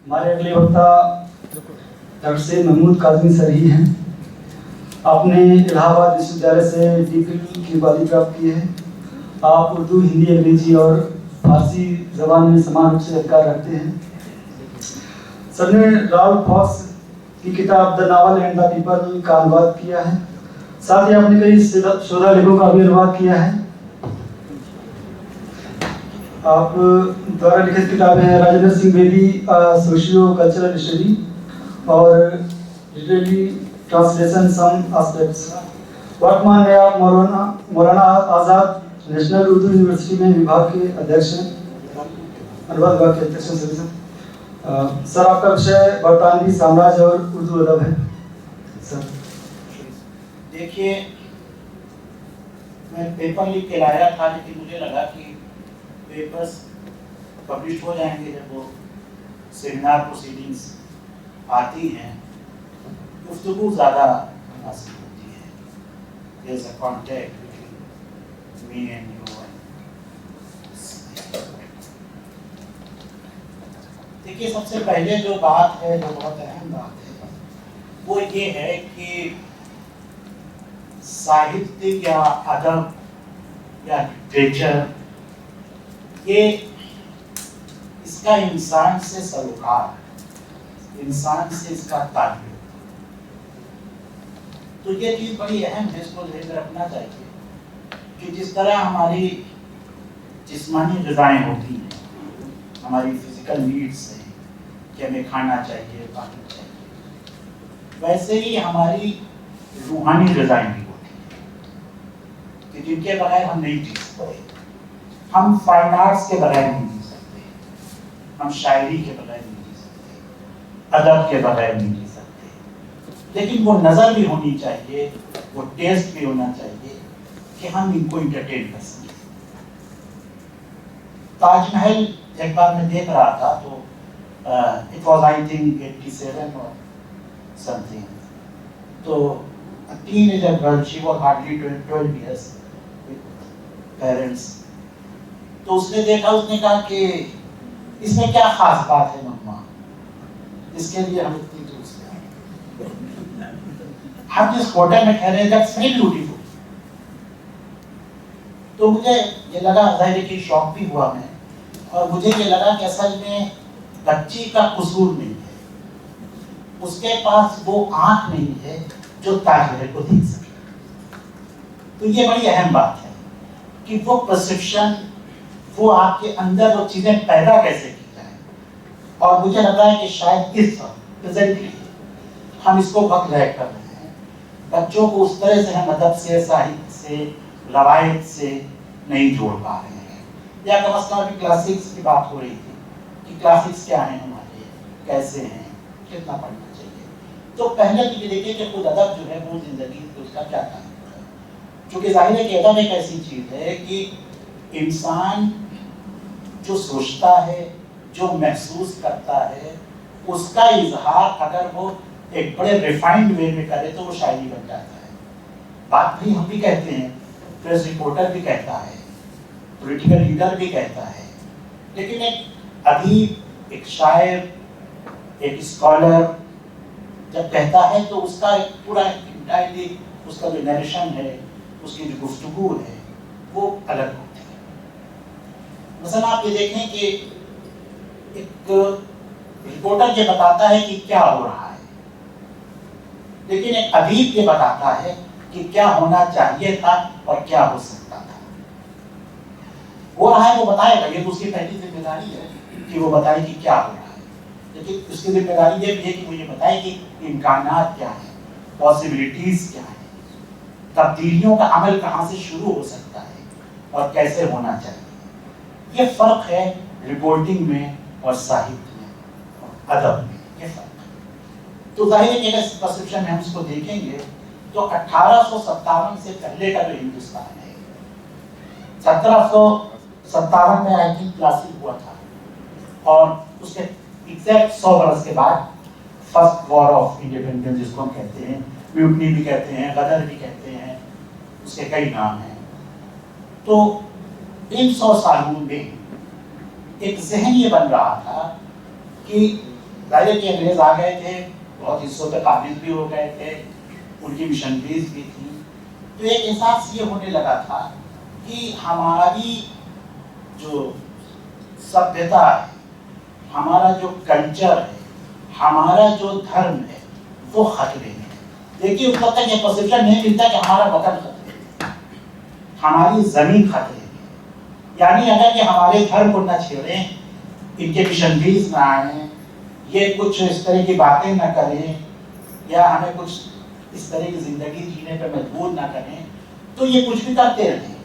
हमारे अगले वक्ता डॉक्टर सैयद महमूद काज़मी सर ही हैं। आपने इलाहाबाद विश्वविद्यालय से डिग्री की उपाधि प्राप्त की है। आप उर्दू, हिंदी, अंग्रेजी और फारसी ज़बान में समान रूप से अधिकार रखते हैं। सर ने राल्फ वॉक्स की किताब the novel and the people का अनुवाद किया है। साथ ही आपने कई शोधा लेखों का भी अनुवाद किया है। आप द्वारा लिखित किताबें हैं Rajendra Singh Bedi socio cultural study और लिटरेरी ट्रांसलेशन सम एस्पेक्ट्स। वर्तमान में आप मौलाना आज़ाद नेशनल उर्दू यूनिवर्सिटी में विभाग के अध्यक्ष हैं, अनुवाद विभाग के अध्यक्ष हैं। सर आपका विषय बरतानवी साम्राज्य और उर्दू अदब है। सर देखिए, मैं पेपर लिख के लाया था, लेकिन मुझे लगा कि पेपर्स पब्लिश हो जाएंगे जब वो सेमिनार प्रोसीडिंग्स आती हैं, गुफ्तगू ज़्यादा मुनासिब होती है। There is a contact between me and you. देखिए, सबसे पहले जो बात है, जो बहुत अहम बात है, वो ये है कि साहित्य या अदब या लिटरेचर, ये इसका इंसान से सरोकार, इंसान से इसका ताल्लुक। तो ये चीज़ बड़ी अहम है, इसको ध्यान रखना चाहिए कि जिस तरह हमारी जिस्मानी ग़िज़ाएँ होती हैं, हमारी फिजिकल नीड्स हैं कि हमें खाना चाहिए, पानी चाहिए, वैसे ही हमारी रूहानी ग़िज़ाएँ भी होती हैं कि जिनके बगैर हम नहीं जी सकते। हम फाइन आर्ट्स के बगैर नहीं जी सकते, हम शायरी के बगैर नहीं जी सकते, अदब के बगैर नहीं जी सकते। लेकिन वो नज़र भी होनी चाहिए, वो टेस्ट भी होना चाहिए कि हम इनको इंटरटेन कर सकें। ताजमहल एक बार मैं देख रहा था, तो इट वॉज आई थिंक 87 और समथिंग। तो teenager girl, she was hardly 12 years with parents। तो उसने देखा, उसने कहा कि इसमें क्या खास बात है मम्मा, इसके लिए हम इतनी दूर से आए। हम जिस होटल में ठहरे, दैट्स वेरी ब्यूटीफुल। तो मुझे ये लगा, ज़ाहिर कि शौक भी हुआ मैं, और मुझे ये लगा कि असल में बच्ची का कसूर नहीं है, उसके पास वो आँख नहीं है जो ताजमहल को देख सके। तो ये बड़ी अहम बात है कि वो परसेप्शन, वो आपके अंदर वो चीज़ें पैदा कैसे की जाए। और मुझे लग रहा है कि शायद इस वक्त प्रेजेंटली हम इसको वक्त लय कर रहे हैं। बच्चों को उस तरह से हम अदब से, साहित्य से, रवायत से नहीं जोड़ पा रहे हैं। या कम अज़ कम अभी क्लासिक्स की बात हो रही थी कि क्लासिक्स क्या हैं हमारे, कैसे हैं, कितना पढ़ना चाहिए। तो पहले तो ये देखिए कि खुद अदब जो है वो ज़िंदगी को उसका क्या ताल्लुक है। चूँकि जाहिर है कि अदब एक ऐसी चीज़ है कि इंसान जो सोचता है, जो महसूस करता है, उसका इजहार अगर वो एक बड़े रिफाइंड वे में करे तो वो शायरी बन जाता है। बात भी हम भी कहते हैं, प्रेस रिपोर्टर भी कहता है, पॉलिटिकल लीडर भी कहता है, लेकिन एक अदीब, एक शायर, एक स्कॉलर जब कहता है तो उसका एक पूरा इंटायरली उसका जो नरेशन है, उसकी जो गुफ्तगू है, वो अलग होती है। मसलन आप ये देखें कि एक रिपोर्टर ये बताता है कि क्या हो रहा है, लेकिन एक अदीब ये बताता है कि क्या होना चाहिए था और क्या हो सकता था। हो रहा है वो बताएगा, ये तो उसकी पहली जिम्मेदारी है कि वो बताए कि क्या हो रहा है, लेकिन उसकी जिम्मेदारी ये भी है कि वो ये बताए कि इम्कानात क्या है, पॉसिबिलिटीज क्या है, तब्दीलियों का अमल कहाँ से शुरू हो सकता है और कैसे होना चाहिए। ये फ़र्क है रिपोर्टिंग में और साहित्य में और अदब में, ये फ़र्क है। तो जाहिर है कि अगर परसेप्शन में हम इसको देखेंगे तो 1857 से पहले का जो हिंदुस्तान है, 1757 में आई थिंक क्लासिक हुआ था, और उसके एग्जैक्ट 100 बरस के बाद फर्स्ट वॉर ऑफ इंडिपेंडेंस, जिसको हम कहते हैं, म्यूटनी भी कहते हैं, गदर भी कहते हैं, उसके कई नाम हैं। तो इन 100 सालों में एक ज़हन ये बन रहा था कि ظاہر ہے کہ انگریز آ گئے تھے, بہت حصوں پہ قابض بھی ہو گئے تھے, ان کی مشنریز بھی تھی. تو ایک احساس یہ ہونے لگا تھا کہ ہماری جو سبھیتا ہے, ہمارا جو کلچر ہے, ہمارا جو دھرم ہے, وہ خطرے میں ہے. دیکھیے اس وقت تک یہ پرسیپشن نہیں ملتا کہ ہمارا وطن خطرے میں, ہماری زمین خطرے میں. یعنی اگر یہ ہمارے دھرم کو نہ چھیڑیں, ان کے مشنریز نہ آئیں, یہ کچھ اس طرح کی باتیں نہ کریں, یا ہمیں کچھ اس طرح کی زندگی جینے پہ مجبور نہ کریں, تو یہ کچھ بھی کرتے رہیں,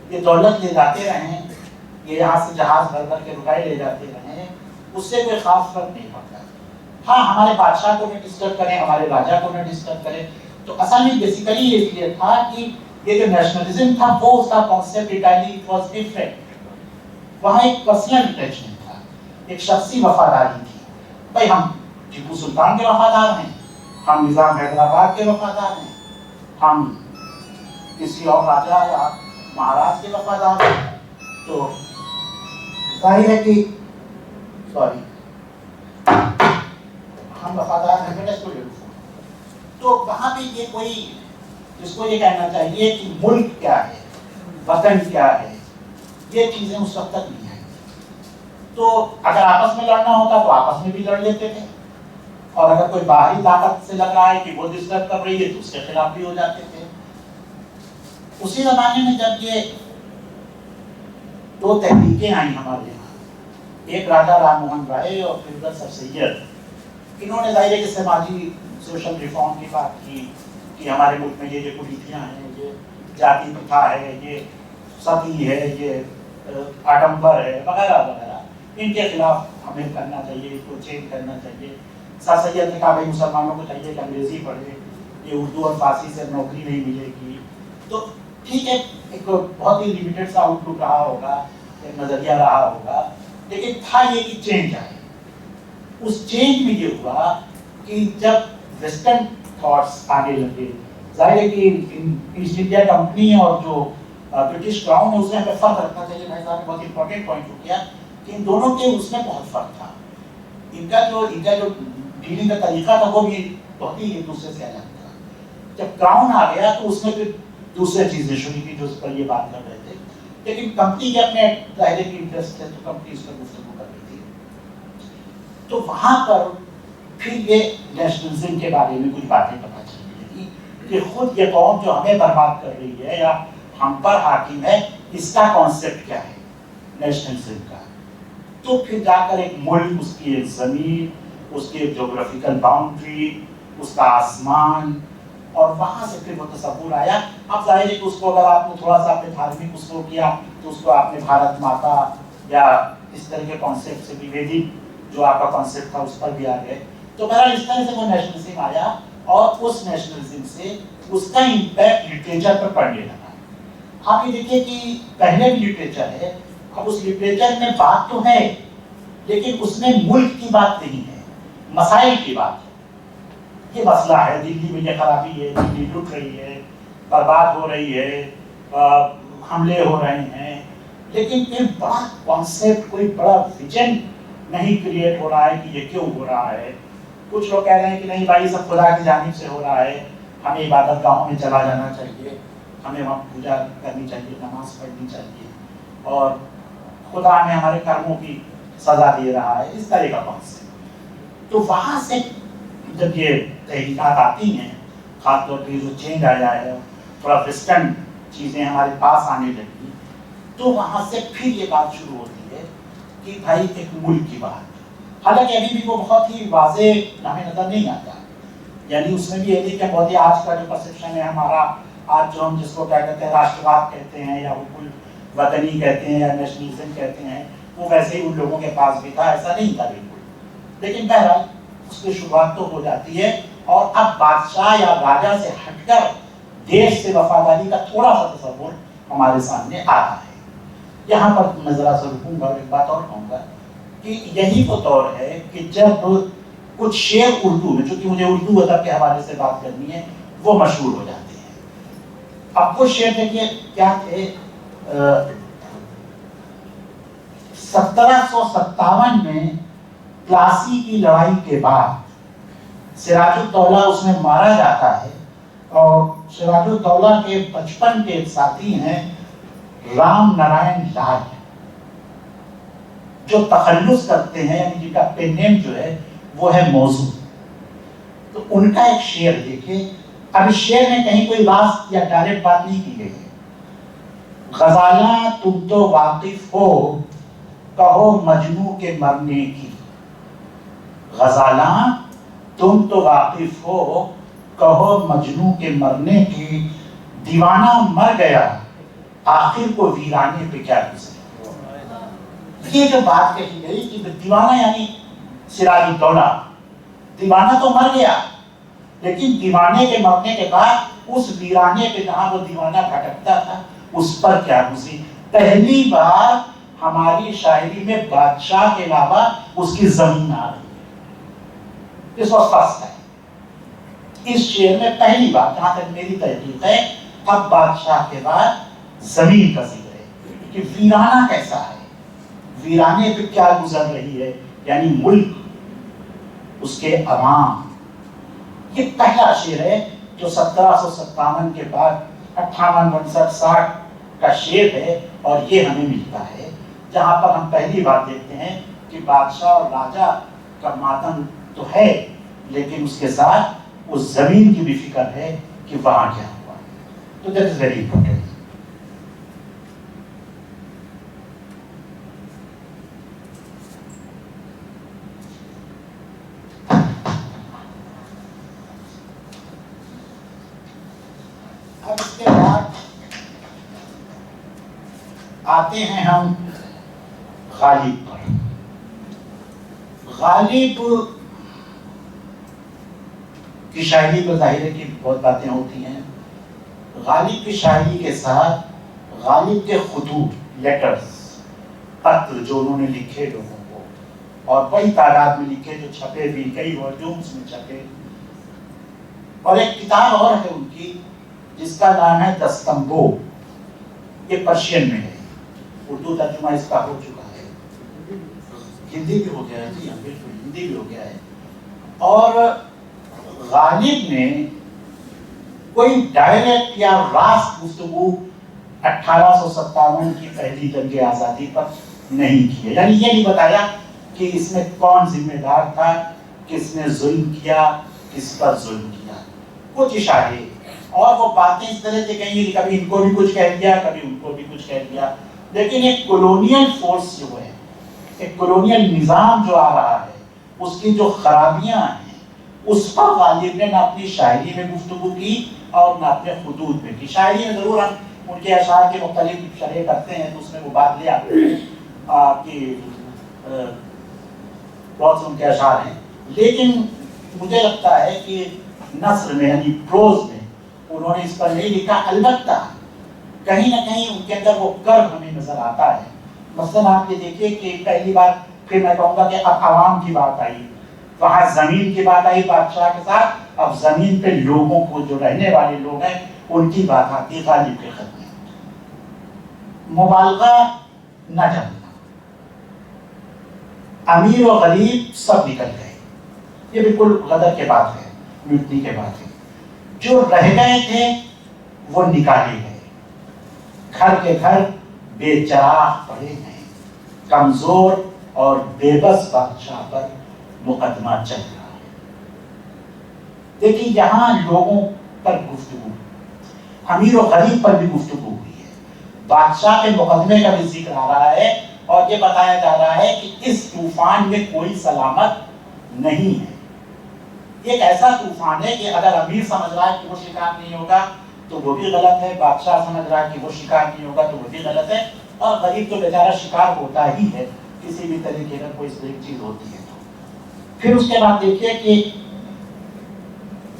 یہ دولت لے جاتے رہیں, یہ یہاں سے جہاز بھر بھر کے رکائے لے جاتے رہیں, اس سے کوئی خاص فرق نہیں پڑتا. ہاں ہمارے بادشاہ کو نہ ڈسٹرب کریں, ہمارے راجا کو نہ ڈسٹرب کریں. تو اصل میں بیسیکلی یہ اس لیے تھا کہ یہ جو نیشنلزم تھا وہ اس کا کانسیپٹ اٹالی واز ڈفرینٹ. وہاں ایک پرسنل اٹیچمنٹ تھا, ایک شخصی وفاداری تھی. بھائی ہم ٹیپو سلطان کے وفادار ہیں, ہم نظام حیدرآباد کے وفادار ہیں, ہم کسی اور راجا یا مہاراج کے وفادار ہیں. تو ظاہر ہے کہ ہم وفادار ہیں. تو وہاں پہ یہ کوئی جس کو یہ کہنا چاہیے کہ ملک کیا ہے, وطن کیا ہے, یہ چیزیں اس وقت تک نہیں آئی. تو اگر آپس میں لڑنا ہوتا تو آپس میں بھی لڑ لیتے تھے, اور اگر کوئی باہری طاقت سے لگ رہا ہے کہ وہ ڈسٹرب کر رہی ہے تو اس کے خلاف بھی ہو جاتے تھے. اسی زمانے میں جب یہ دو تحریکیں آئیں ہمارے یہاں, ایک راجا رام موہن رائے اور پھر سر سید, انہوں نے ظاہر ہے کہ سماجی سوشل ریفارم کی بات کی کہ ہمارے ملک میں یہ کریتیاں ہیں, یہ جاتی پرتھا ہے, یہ ستی ہے, یہ آڈمبر ہے, وغیرہ وغیرہ. ان کے خلاف ہمیں کرنا چاہیے, اس کو چینج کرنا چاہیے. سر سید نے کہا بھائی مسلمانوں کو چاہیے کہ انگریزی پڑھے, یہ اردو اور فارسی سے نوکری نہیں ملے گی. تو ٹھیک ہے, ایک بہت ہی لمیٹڈ سا آؤٹ لک رہا ہوگا, ایک نظریہ رہا ہوگا, لیکن تھا یہ کہ چینج آئے. اس چینج میں یہ ہوا کہ جب ویسٹرن تھاٹس آنے لگے, ظاہر ہے کہ ایسٹ انڈیا کمپنی اور جو برٹش کراؤن ہے اس میں ہمیں فرق رکھنا چاہیے. بھائی صاحب نے بہت امپورٹنٹ پوائنٹ کیا کہ ان دونوں کے اس میں بہت فرق تھا. ان کا جو ڈیلنگ کا طریقہ تھا وہ بھی بہت ہی ایک دوسرے سے الگ تھا. جب کراؤن آ گیا تو اس میں پھر دوسرے چیزیں شروع کی جو اس پر یہ بات کر رہے تھے, لیکن کمپنی کے اپنے ظاہر کی انٹرسٹ ہے تو کمپنی اس پر گفتگو کر رہی تھی. تو وہاں پر پھر یہ نیشنلزم کے بارے میں کچھ باتیں پتہ چلنے لگی کہ خود یہ قوم جو ہمیں برباد کر رہی ہے یا ہم پر حاکم ہے, اس کا کانسیپٹ کیا ہے نیشنلزم کا. تو پھر جا کر ایک ملک, اس کی ایک زمین, اس کی ایک جغرافیکل باؤنڈری, اس کا آسمان, اور وہاں سے پھر وہ تصور آیا. اب ظاہر ہے کہ اس کو اگر آپ نے تھوڑا سا اپنے دھارمک اس کو کیا تو اس کو آپ نے بھارت ماتا یا اس طرح کے کانسیپٹ سے بھی, ویدک جو آپ کا کانسیپٹ تھا اس پر بھی آ گئے. تو بہرحال اس طرح سے وہ نیشنلزم آیا, اور اس نیشنلزم سے اس کا امپیکٹ لٹریچر پر پڑنے لگا. آپ یہ دیکھیے کہ پہلے بھی لٹریچر ہے, اب اس لٹریچر میں بات تو ہے لیکن اس میں ملک کی بات نہیں ہے, مسائل کی بات ہے. یہ مسئلہ ہے, دلی میں یہ خرابی ہے, دلی لٹ رہی ہے, برباد ہو رہی ہے, حملے ہو رہے ہیں, لیکن پھر بڑا کانسیپٹ, کوئی بڑا ویژن نہیں کریٹ ہو رہا ہے کہ یہ کیوں ہو رہا ہے. کچھ لوگ کہہ رہے ہیں کہ نہیں بھائی سب خدا کی جانب سے ہو رہا ہے, ہمیں عبادت گاہوں میں چلا جانا چاہیے, ہمیں وہاں پوجا کرنی چاہیے, نماز پڑھنی چاہیے, اور خدا ہمیں ہمارے کرموں کی سزا دے رہا ہے, اس طرح کا کانسیپٹ. تو وہاں سے جب یہ تحریکات آتی ہیں, خاص طور پہ جو چینج آیا ہے, تھوڑا ویسٹرن چیزیں ہمارے پاس آنے لگی, تو وہاں سے پھر یہ بات شروع ہوتی ہے کہ بھائی ایک ملک کی بات. حالانکہ ابھی بھی وہ بہت ہی واضح ہمیں نظر نہیں آتا, یعنی اس میں بھی یہ کہ بہت ہی آج کا جو پرسیپشن ہے ہمارا, آج جو ہم جس کو کیا کہتے ہیں راشٹرواد کہتے ہیں یا حب الوطنی کہتے ہیں یا نیشنلزم کہتے ہیں, وہ ویسے ہی ان لوگوں کے پاس بھی تھا, ایسا نہیں تھا بالکل. لیکن بہرحال اس کی شروعات تو ہو جاتی ہے, اور اب بادشاہ یا راجا سے ہٹ کر دیش سے وفاداری کا تھوڑا سا تصور ہمارے سامنے آتا ہے. یہاں پر میں ذرا سا رکوں گا اور ایک بات اور کہوں گا کہ یہی وہ دور ہے کہ جب کچھ شعر اردو میں, چونکہ مجھے اردو ادب کے حوالے سے بات کرنی ہے, وہ مشہور ہو جاتے ہیں. اب وہ شعر دیکھیے کیا تھے, 1757 میں प्लासी की लड़ाई के बाद सिराजुद्दौला उसमें मारा जाता है और सिराजुद्दौला के बचपन के साथी हैं राम नारायण लाल, जो तखल्लुस करते हैं, यानी जिनका पेन नेम जो है वो है मौजू। तो उनका एक शेर देखिए। अब इस शेर में कहीं कोई रास्त या डायरेक्ट बात नहीं की गई है। गजाला तुम तो वाकिफ हो, कहो मजनू के मरने की। गजाला तुम तो वाकिफ हो, कहो मजनू के मरने की। दीवाना मर गया, आखिर को वीराने पे क्या गुजरे। ये जो बात कही गई कि दीवाना यानी सिराजुद्दौला, दीवाना तो मर गया, लेकिन दीवाने के मरने के बाद उस वीराने पे जहां वो दीवाना भटकता था उस पर क्या गुजरी। पहली बार हमारी शायरी में बादशाह के अलावा उसकी जमीन आ रही है। इस वक्त फर्स्ट है इस शेर में पहली बार, जहां तक मेरी तहकीक है, अब बादशाह के बाद जमीन का जिक्र है कि वीराना कैसा है, वीराने पे क्या गुजर रही है, यानी मुल्क, उसके अवाम। ये पहला शेर है जो 1757 के बाद 58, 59, 60 का शेर है, और ये हमें मिलता है जहां पर हम पहली बार देखते हैं कि बादशाह और राजा का मातम तो है, लेकिन उसके साथ उस जमीन की भी फिक्र है कि वहां क्या हुआ। तो दैट इज वेरी इंपॉर्टेंट। अब इसके बाद आते हैं हम गालिब पर। गालिब की शायरी पर जाहिर है कि बहुत बातें होती हैं। गालिब की शायरी के साथ गालिब के खुतूत, लेटर्स, पत्र जो उन्होंने लिखे लोगों को, और बड़ी तादाद में लिखे, जो छपे भी, कई वॉल्यूम्स में छपे। और एक किताब और है उनकी जिसका नाम है दस्तंबो, ये पर्शियन में है, उर्दू तर्जुमा इसका हो चुका है, हिंदी भी हो गया है जी, बिल्कुल हिंदी भी हो गया है। और गालिब ने कोई डायरेक्ट या रास्त गुफ्तगू 1857 की पहली जंग आज़ादी पर नहीं की है, यानी ये नहीं बताया कि इसमें कौन जिम्मेदार था, किसने जुल्म किया, किस पर जुल्म किया। कुछ इशारे और वो बातें इस तरह से कहेंगे कि कभी इनको भी कुछ कह दिया, कभी उनको भी कुछ कह दिया, लेकिन एक कॉलोनियल फोर्स जो है, एक कॉलोनियल निज़ाम जो आ रहा है, उसकी जो खराबियां हैं, उस पर गालिब ने ना अपनी शायरी में गुफ्तगू की और ना अपने खुतूत में की। शायरी में जरूर हम उनके अशार के मुख्तलिफ शरह करते हैं, तो उसमें वो बात ले आते हैं कि बहुत से उनके अशार हैं, लेकिन मुझे लगता है कि नस्र में यानी प्रोज में उन्होंने इस पर नहीं लिखा। अलबत्ता कहीं ना कहीं उनके अंदर वो कर्व हमें नजर आता है। मसलन आप ये देखिए कि पहली बार, फिर मैं कहूँगा कि अब आवाम की बात आई, वहाँ जमीन की बात आई बादशाह के साथ, अब जमीन पे लोगों को, जो रहने वाले लोग हैं, उनकी बात आती है गालिब के खत में। मुबालगा न जमना, अमीर और गरीब सब निकल गए, ये बिल्कुल गदर के बात है, म्यूटनी के बात है। जो रह गए थे वो निकाले गए, घर के घर बेचराग पड़े हैं, कमजोर और बेबस बादशाह पर मुकदमा चल रहा है। देखिए यहाँ लोगों पर गुफ्तगू, अमीर और गरीब पर भी गुफ्तगू हुई है, बादशाह के मुकदमे का भी जिक्र आ रहा है, और ये बताया जा रहा है कि इस तूफान में कोई सलामत नहीं है। एक ऐसा तूफान है कि अगर अमीर समझ रहा है कि वो शिकार नहीं होगा तो वो भी गलत है, बादशाह समझ रहा है कि वो शिकार नहीं होगा तो वो भी गलत है, और गरीब तो बेचारा शिकार होता ही है किसी भी तरीके का कोई चीज होती है। तो फिर उसके बाद देखिए कि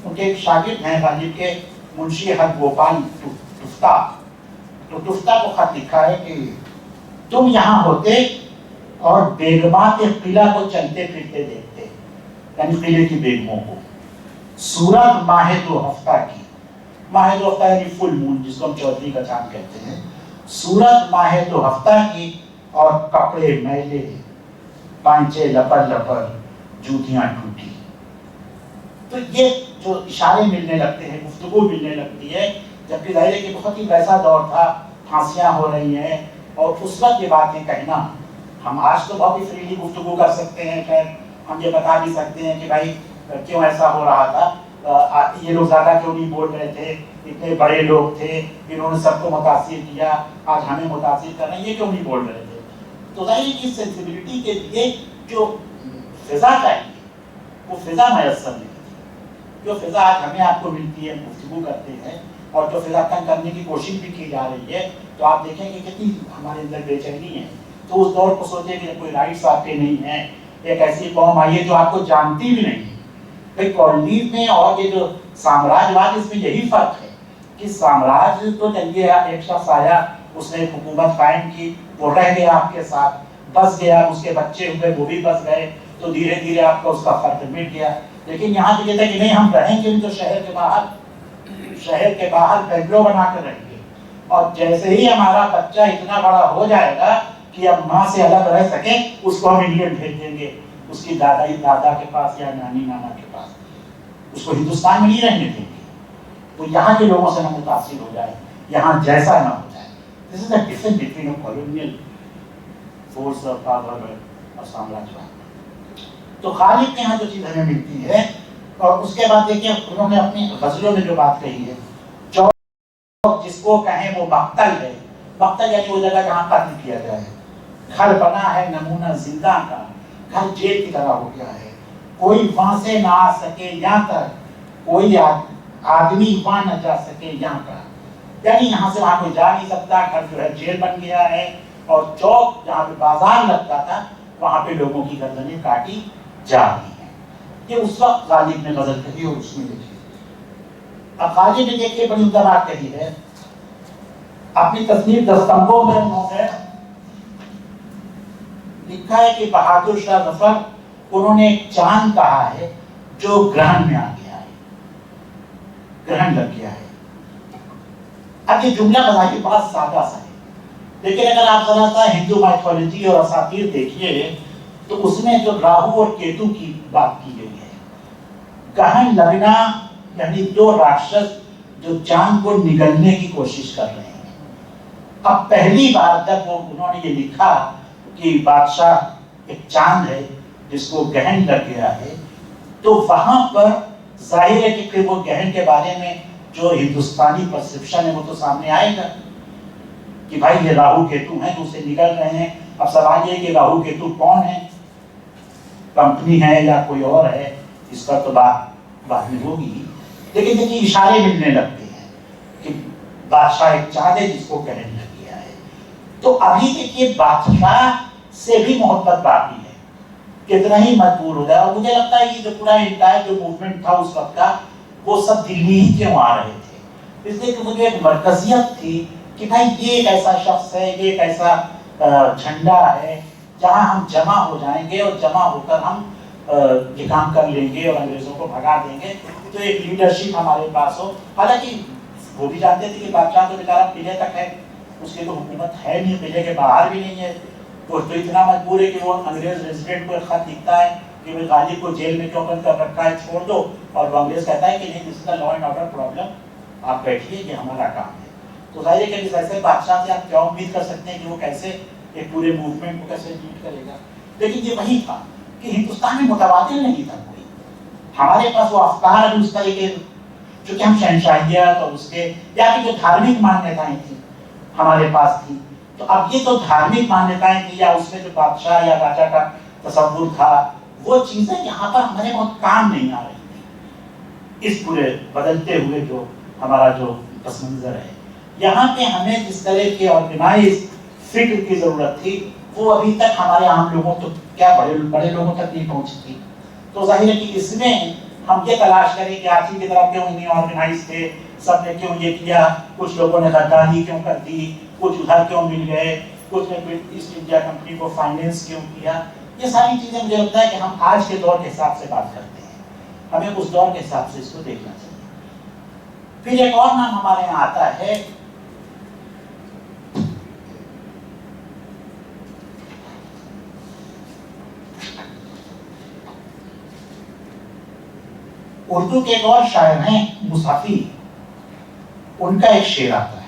उनके एक शागिर्द हैं गालिब के, मुंशी हर गोपाल टुफ्ता, तो टुफ्ता को खत लिखा है कि तुम यहाँ होते और बेगमा के किला को चलते फिरते देखते, यानी किले की बेगमों को, सूरत माह 2 हफ्ता की, माह 2 हफ्ता यानी फुल मून जिसको हम चौधरी का चांद कहते हैं, सूरत माह 2 हफ्ता की और कपड़े मैले, पांचे लपर लपर जूतियां टूटी। तो ये जो इशारे मिलने लगते हैं, गुफ्तगू मिलने लगती है, जबकि जाहिर है कि बहुत ही वैसा दौर था, फांसियां हो रही हैं, और उस वक्त ये बातें कहना, हम आज तो बहुत ही फ्रीली गुफ्तगू कर सकते हैं, खैर हम ये बता भी सकते हैं कि भाई क्यों ऐसा हो रहा था, ये लोग ज़्यादा क्यों नहीं बोल रहे थे, इतने बड़े लोग थे, इन्होंने सबको मुतासिर किया, आज हमें मुतासिर करना, ये क्यों नहीं बोल रहे थे। तो जाहिर है कि सेंसिबिलिटी के लिए जो फिजा चाहिए वो फिजा मैसर नहीं थी। जो फिजा आज हमें आपको मिलती है, गुफ्तगू करते हैं, और जो फिजा तंग करने की कोशिश भी की जा रही है, तो आप देखेंगे कितनी हमारे अंदर बेचैनी है। तो उस दौर को सोचे कि कोई राइट्स आपके नहीं है, एक ऐसी कौम आई है जो आपको जानती भी नहीं। भाई कॉलोनीज में और ये जो साम्राज्यवाद, इसमें यही फर्क है कि साम्राज्य तो चलिए एक शख्स आया, उसने हुकूमत कायम की, वो रह गया आपके साथ, बस गया, उसके बच्चे हुए, वो भी बस गए, तो धीरे धीरे आपका उसका फर्क मिट गया। लेकिन यहाँ तो ये था कि नहीं, हम रहेंगे तो शहर के बाहर बेंगलो बना कर रहेंगे, और जैसे ही हमारा बच्चा इतना बड़ा हो जाएगा कि अब माँ से अलग रह सके, उसको हम इंग्लैंड भेज देंगे, उसकी दादा के पास या नानी नाना के पास, उसको हिंदुस्तान में नहीं रहने देंगे, तो यहाँ के लोगों से न मुतासिर हो जाए, यहाँ जैसा ना हो जाए। This is the difference between a colonial force of power और साम्राज्यवाद। तो खालिद के यहाँ जो चीज़ हमें मिलती है, और उसके बाद देखिए उन्होंने अपनी गजलों में जो बात कही है, चौक जिसको कहें वो मक्तल है, मक्तल यानी वो जगह जहाँ कत्ल किया जाए, घर बना है नमूना जिंदा का, घर जेल की तरह हो गया है, कोई वहां से ना आ सके यहाँ तक, कोई आदमी वहां न जा सके यहाँ का, यानी यहाँ से वहां कोई जा नहीं सकता, घर जो है जेल बन गया है, और चौक जहाँ पे बाजार लगता था वहां पे लोगों की गर्दनें काटी जा रही हैं। ये उस वक्त गालिब ने गजल कही और उसमें लिखी। अब गालिब ने देखिए बड़ी उम्दा बात कही है, अपनी तस्नीफ दस्तंगों में उन्होंने लिखा है कि बहादुर शाह जफर, उन्होंने एक चांद कहा है जो ग्रहण में आ गया है, ग्रहण लग गया है। अब ये जुमला बजाके बड़ा सादा सा है, लेकिन अगर आप जरा सा हिंदू माइथोलॉजी और असातीर देखिए तो उसमें जो राहु और केतु की बात की गई है, ग्रहण लगना यानी दो राक्षस जो चांद को निगलने की कोशिश कर रहे हैं। अब पहली बार जब वो उन्होंने ये लिखा कि बादशाह एक चांद है जिसको ग्रहण लग गया है, तो वहां पर जाहिर है कि वो ग्रहण के बारे में जो हिंदुस्तानी परसेप्शन है वो तो सामने आएगा कि भाई ये राहु केतु हैं जो उसे निकल रहे हैं। अब सवाल ये कि राहु केतु कौन है, कंपनी है या कोई और है, इस पर तो बात बाद में होगी, लेकिन देखिए इशारे मिलने लगते हैं कि बादशाह एक चांद है जिसको ग्रहण लग गया है। तो अभी देखिए बादशाह से भी मोहब्बत बाकी है, कितना ही मजबूर हो जाए। और मुझे लगता है कि जो पूरा इंटायर जो मूवमेंट था उस वक्त का, वो सब दिल्ली ही क्यों आ रहे थे, इसलिए कि मुझे एक मरकजियत थी कि भाई ये एक ऐसा शख्स है, ये एक ऐसा झंडा है जहां हम जमा हो जाएंगे और जमा होकर हम ये काम कर लेंगे और अंग्रेजों को भगा देंगे। तो एक लीडरशिप हमारे पास हो। हालांकि वो भी जानते थे कि बादशाह तो बेचारा किले तक है, उसकी तो हुकूमत है नहीं, किले के बाहर भी नहीं है, वो तो इतना मजबूर है कि वो अंग्रेज रेजिडेंट को एक खत लिखता है कि भाई गालिब को जेल में क्यों बंद कर रखा है, छोड़ दो। और वो अंग्रेज कहता है कि नहीं, this is the law and order problem, आप बैठिए, ये हमारा काम है। तो जाहिर है कि ऐसे बादशाह से आप क्या उम्मीद कर सकते हैं कि वो कैसे एक पूरे मूवमेंट को कैसे लीड करेगा। लेकिन ये वही था कि हिंदुस्तान में मुतबादिल नहीं था कोई, हमारे पास वो अफकार अभी उस तरीके जो कि हम शहनशाहियत और उसके या कि जो धार्मिक मान्यताएं थी हमारे पास थी। तो अब ये तो धार्मिक मान्यताएं थी या उसमें जो बादशाह या राजा का तसव्वुर था, वो चीजें यहाँ पर हमारे बहुत काम नहीं आ रही थी इस पूरे बदलते हुए जो हमारा जो पस मंजर है। यहाँ पे हमें जिस तरह के ऑर्गेनाइज फिक्र की जरूरत थी वो अभी तक हमारे आम लोगों तो क्या बड़े लोगों तक नहीं पहुंची थी। तो जाहिर है कि इसमें हम ये तलाश करें कि आज की तरह क्यों नहीं ऑर्गेनाइज थे, सबने क्यों ये किया, कुछ लोगों ने गद्दारी क्यों कर दी, कुछ उधर क्यों मिल गए, कुछ ने ईस्ट इंडिया कंपनी को फाइनेंस क्यों किया। ये सारी चीजें मुझे लगता है कि हम आज के दौर के हिसाब से बात करते हैं, हमें उस दौर के हिसाब से इसको देखना चाहिए। फिर एक और नाम हमारे यहाँ आता है اردو کے ایک اور شاعر ہیں مصحفی، ان کا ایک شعر آتا ہے،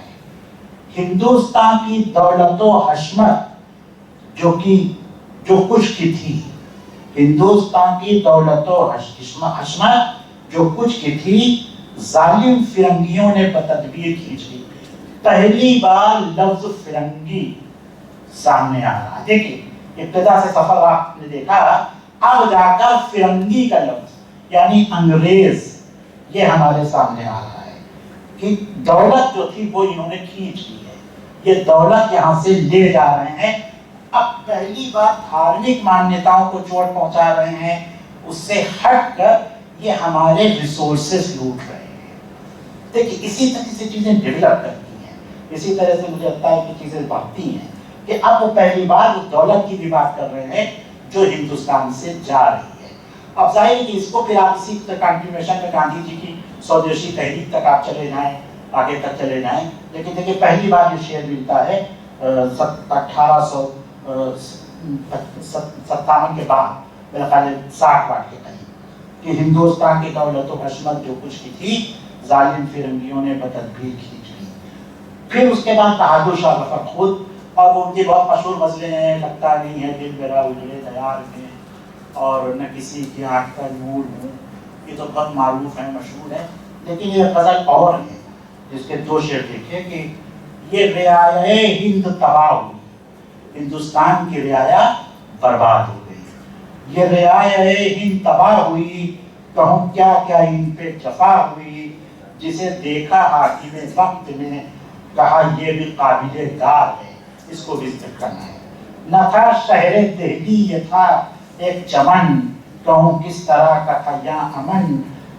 ہندوستان کی دولت و حشمت جو کچھ کی تھی، ہندوستان کی دولت و حشمت جو کچھ کی تھی، ظالم فرنگیوں نے بتدبیر کھینچ لی۔ پہلی بار لفظ فرنگی سامنے آ رہا ہے، دیکھیے ابتدا سے سفر آپ نے دیکھا، اب جا کر فرنگی کا لفظ یعنی انگریز یہ ہمارے سامنے آ رہا ہے کہ دولت جو تھی وہ انہوں نے کھینچ لی ہے، یہ دولت یہاں سے لے جا رہے ہیں۔ اب پہلی بار دھارمک مانیتاؤں کو چوٹ پہنچا رہے ہیں، اس سے ہٹ کر یہ ہمارے ریسورسز لوٹ رہے ہیں۔ دیکھیے اسی طرح سے چیزیں ڈیولپ کرتی ہیں، اسی طرح سے مجھے لگتا ہے کہ چیزیں بڑھتی ہیں کہ اب وہ پہلی بار اس دولت کی بھی بات کر رہے ہیں جو ہندوستان سے جا رہی ہے۔ اب ظاہر ہے کہ اس کو پھر آپ اسی کنٹینیویشن میں گاندھی جی کی سودیشی تحریک تک آپ چلے جائیں، آگے تک چلے جائیں، لیکن دیکھیے پہلی بار یہ شعر ملتا ہے 1857 کے بعد، میرا خیال ہے 60 واٹ کے قریب، کہ ہندوستان کی دولت و حشمت جو کچھ کی تھی، ظالم فرنگیوں نے بتدبیر کھینچ لی۔ پھر اس کے بعد بہادر شاہ ظفر خود، اور وہ ان کی بہت مشہور غزلیں ہیں، لگتا نہیں ہے دل میرا اجڑے دیار میں، اور نہ کسی کی آنکھ کا نور ہوں، یہ تو بہت معروف ہیں، مشہور ہیں۔ لیکن یہ غزل اور ہے جس کے دو شعر دیکھیں کہ یہ رعایہ ہند تباہ ہوئی، ہندوستان کی رعایا برباد ہو گئی، یہ رعایا ہند تباہ ہوئی، کہوں کیا کیا ان پہ جفا ہوئی، جسے دیکھا حاکم وقت میں کہا یہ بھی قابل دار ہے، اس کو بھی ذکر کرنا ہے۔ نہ تھا شہر دہلی یہ تھا ایک چمن، کہوں کس طرح کا تھا یہاں امن،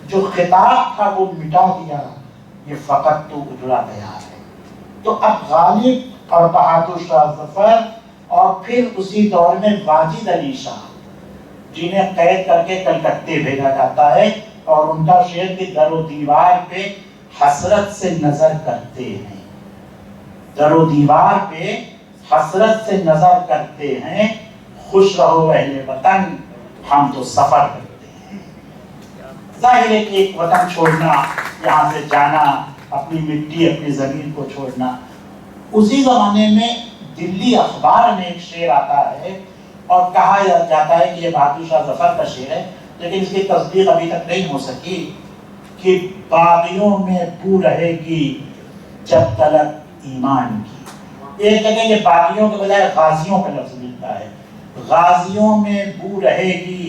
جو خطاب تھا وہ مٹا دیا، یہ فقط تو اجڑا گیا ہے۔ تو اب غالب اور بہادر شاہ ظفر اور پھر اسی دور میں واجد علی شاہ جنہیں قید کر کے کلکتے بھیجا جاتا ہے، اور ان کا شعر کی در و دیوار پہ حسرت سے نظر کرتے ہیں، در و دیوار پہ حسرت سے نظر کرتے ہیں، خوش رہو اہل وطن ہم تو سفر کرتے ہیں۔ ظاہر ہے کہ ایک وطن چھوڑنا، یہاں سے جانا، اپنی مٹی اپنی زمین کو چھوڑنا۔ اسی زمانے میں دلی اخبار میں ایک شعر آتا ہے اور کہا جاتا ہے کہ یہ بہادر شاہ ظفر کا شعر ہے، لیکن اس کی تصدیق ابھی تک نہیں ہو سکی، کہ باغیوں میں بو رہے گی جب تلک ایمان کی۔ ایک جگہ یہ باغیوں کے بجائے غازیوں کا لفظ ملتا ہے، غازیوں میں بو رہے گی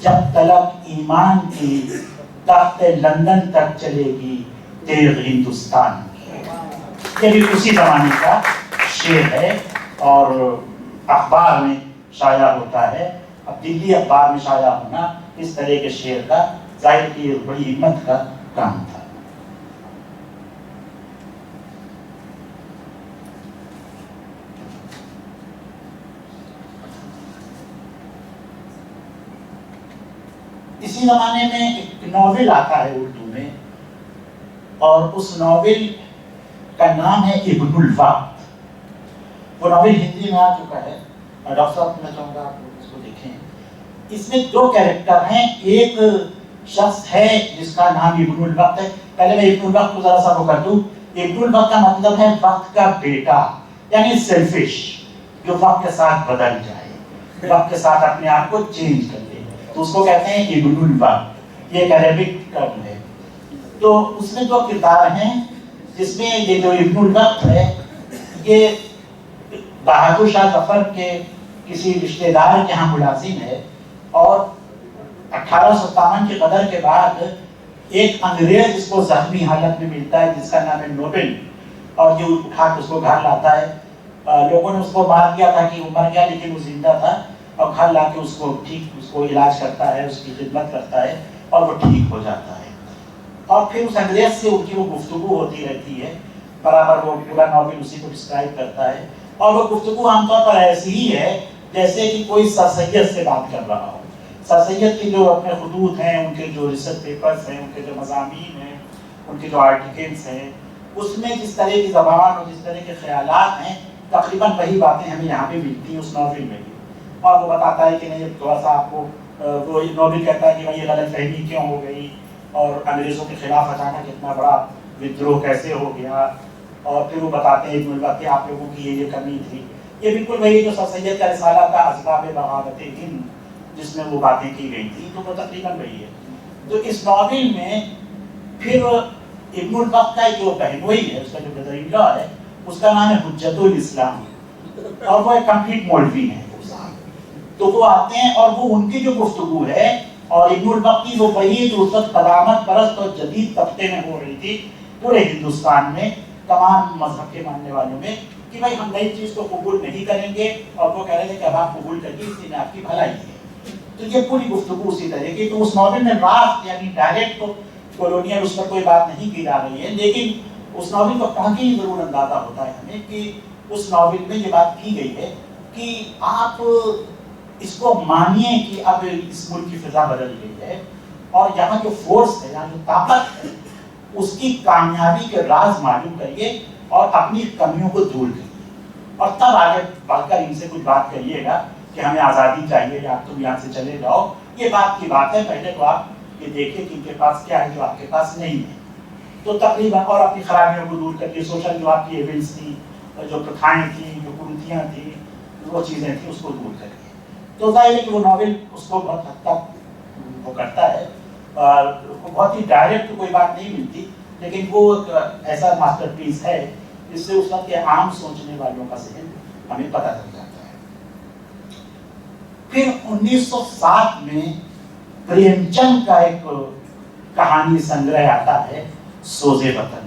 جب تلک ایمان کی، تخت لندن تک چلے گی تیغ ہندوستان کی۔ یہ بھی اسی زمانے کا شعر ہے اور اخبار میں شائع ہوتا ہے۔ اب دلی اخبار میں شائع ہونا اس طرح کے شعر کا ظاہر کی بڑی ہمت کا کام تھا۔ اسی زمانے میں ایک ناول آتا ہے اردو میں، اور اس ناول کا نام ہے ابن الوقت۔ وہ ناول ہندی میں آ چکا ہے، ڈاکٹر صاحب میں چاہوں گا آپ لوگ اس کو دیکھیں۔ اس میں دو کیریکٹر ہیں، ایک شخص ہے جس کا نام ابن الوقت ہے۔ پہلے میں ابن الوقت کو ذرا سا وہ کر دوں۔ ابن الوقت کا مطلب ہے وقت کا بیٹا، یعنی سیلفش، جو وقت کے ساتھ بدل جائے، وقت کے ساتھ اپنے آپ کو چینج کر لے، تو اس کو کہتے ہیں ابن الوقت۔ یہ ایک عربک ٹرم ہے۔ تو اس میں دو کردار ہیں، جس میں یہ جو ابن الوقت ہے یہ بہادر شاہ ظفر کے کسی رشتہ دار کے ہاں ملازم ہے، اور 1857 کے غدر کے بعد ایک انگریز اس کو زخمی حالت میں ملتا ہے جس کا نام ہے نوبل، اور یہ اٹھا کے اس کو گھر لاتا ہے۔ لوگوں نے اس کو مار دیا تھا کہ وہ مر گیا، لیکن وہ زندہ تھا، اور گھر لا کے اس کو علاج کرتا ہے، اس کی خدمت کرتا ہے، اور وہ ٹھیک ہو جاتا ہے۔ اور پھر اس انگریز سے ان کی وہ گفتگو ہوتی رہتی ہے، برابر وہ پورا ناول اسی کو ڈسکرائب کرتا ہے، اور وہ گفتگو عام طور پر ایسی ہی ہے جیسے کہ کوئی سر سید سے بات کر رہا ہو۔ سر سید کے جو اپنے خطوط ہیں، ان کے جو ریسرچ پیپرز ہیں، ان کے جو مضامین ہیں، ان کے جو آرٹیکلس ہیں، اس میں جس طرح کی زبان اور جس طرح کے خیالات ہیں، تقریباً وہی باتیں ہمیں یہاں پہ ملتی ہیں اس ناول میں بھی۔ اور وہ بتاتا ہے کہ نہیں تھوڑا سا آپ کو، وہ ناول کہتا ہے کہ یہ غلط فہمی کیوں ہو گئی، اور انگریزوں کے خلاف اچانک اتنا بڑا ودروہ کیسے ہو گیا، اور پھر وہ بتاتے ہیں کہ آپ لوگوں کی یہ کمی تھی. یہ بالکل وہی جو سر سید کا رسالہ تھا اسباب بغاوت ہند، جس میں وہ باتیں کی گئی تھی، تو وہ تقریباً وہی ہے. تو اس ناول میں پھر ابن الوقت کا جو بہنوئی ہے، اس کا جو بدر اللہ ہے، اس کا نام ہے حجت الاسلام، اور وہ ایک کمپلیٹ مولوی ہے. تو وہ آتے ہیں اور وہ ان کی جو گفتگو ہے، اور ابن الوقت کی وہ وہی جو اس وقت قدامت پرست اور جدید طبقے میں ہو رہی تھی پورے ہندوستان میں، تمام مذہب کے ماننے والوں میں، کہ بھائی ہم نئی چیز کو قبول نہیں کریں گے، اور وہ کہہ رہے تھے کہ اب آپ قبول کریے، اس میں آپ کی بھلائی ہے. تو یہ پوری گفتگو اسی طرح کی. تو اس ناول میں راست یعنی ڈائریکٹ تو کولونیل اس پر کوئی بات نہیں کی جا رہی ہے، لیکن اس ناول کو پڑھ کے ہی ضرور اندازہ ہوتا ہے ہمیں کہ اس ناول میں یہ بات کی گئی ہے کہ آپ اس کو مانیے کہ اب اس ملک کی فضا بدل گئی ہے، اور یہاں جو فورس ہے، یہاں جو طاقت ہے، اس کی کامیابی کے راز معلوم کریے اور اپنی کمیوں کو دور کریے، اور تب آگے بڑھ کر ان سے کچھ بات کریے گا کہ ہمیں آزادی چاہیے یا تم یہاں سے چلے جاؤ. یہ بات کی بات ہے. پہلے تو آپ یہ دیکھیں کہ ان کے پاس کیا ہے جو آپ کے پاس نہیں ہے. تو تقریباً اور اپنی خرابیوں کو دور کریے، سوشل جو آپ کی ایونٹس تھیں، جو پرتھائیں تھیں، جو کرتیاں تھیں، وہ چیزیں تھیں، اس کو دور کریے. تو ظاہر ہے کہ وہ ناول اس کو بہت حد تک وہ کرتا ہے، اور بہت ہی ڈائریکٹ کوئی بات نہیں ملتی، لیکن وہ ایک ایسا ماسٹر پیس ہے جس سے اس وقت کے عام سوچنے والوں کا ذہن ہمیں پتہ چل جاتا ہے. پھر 1907 میں پریم چند کا ایک کہانی سنگرہ آتا ہے، سوزے وطن.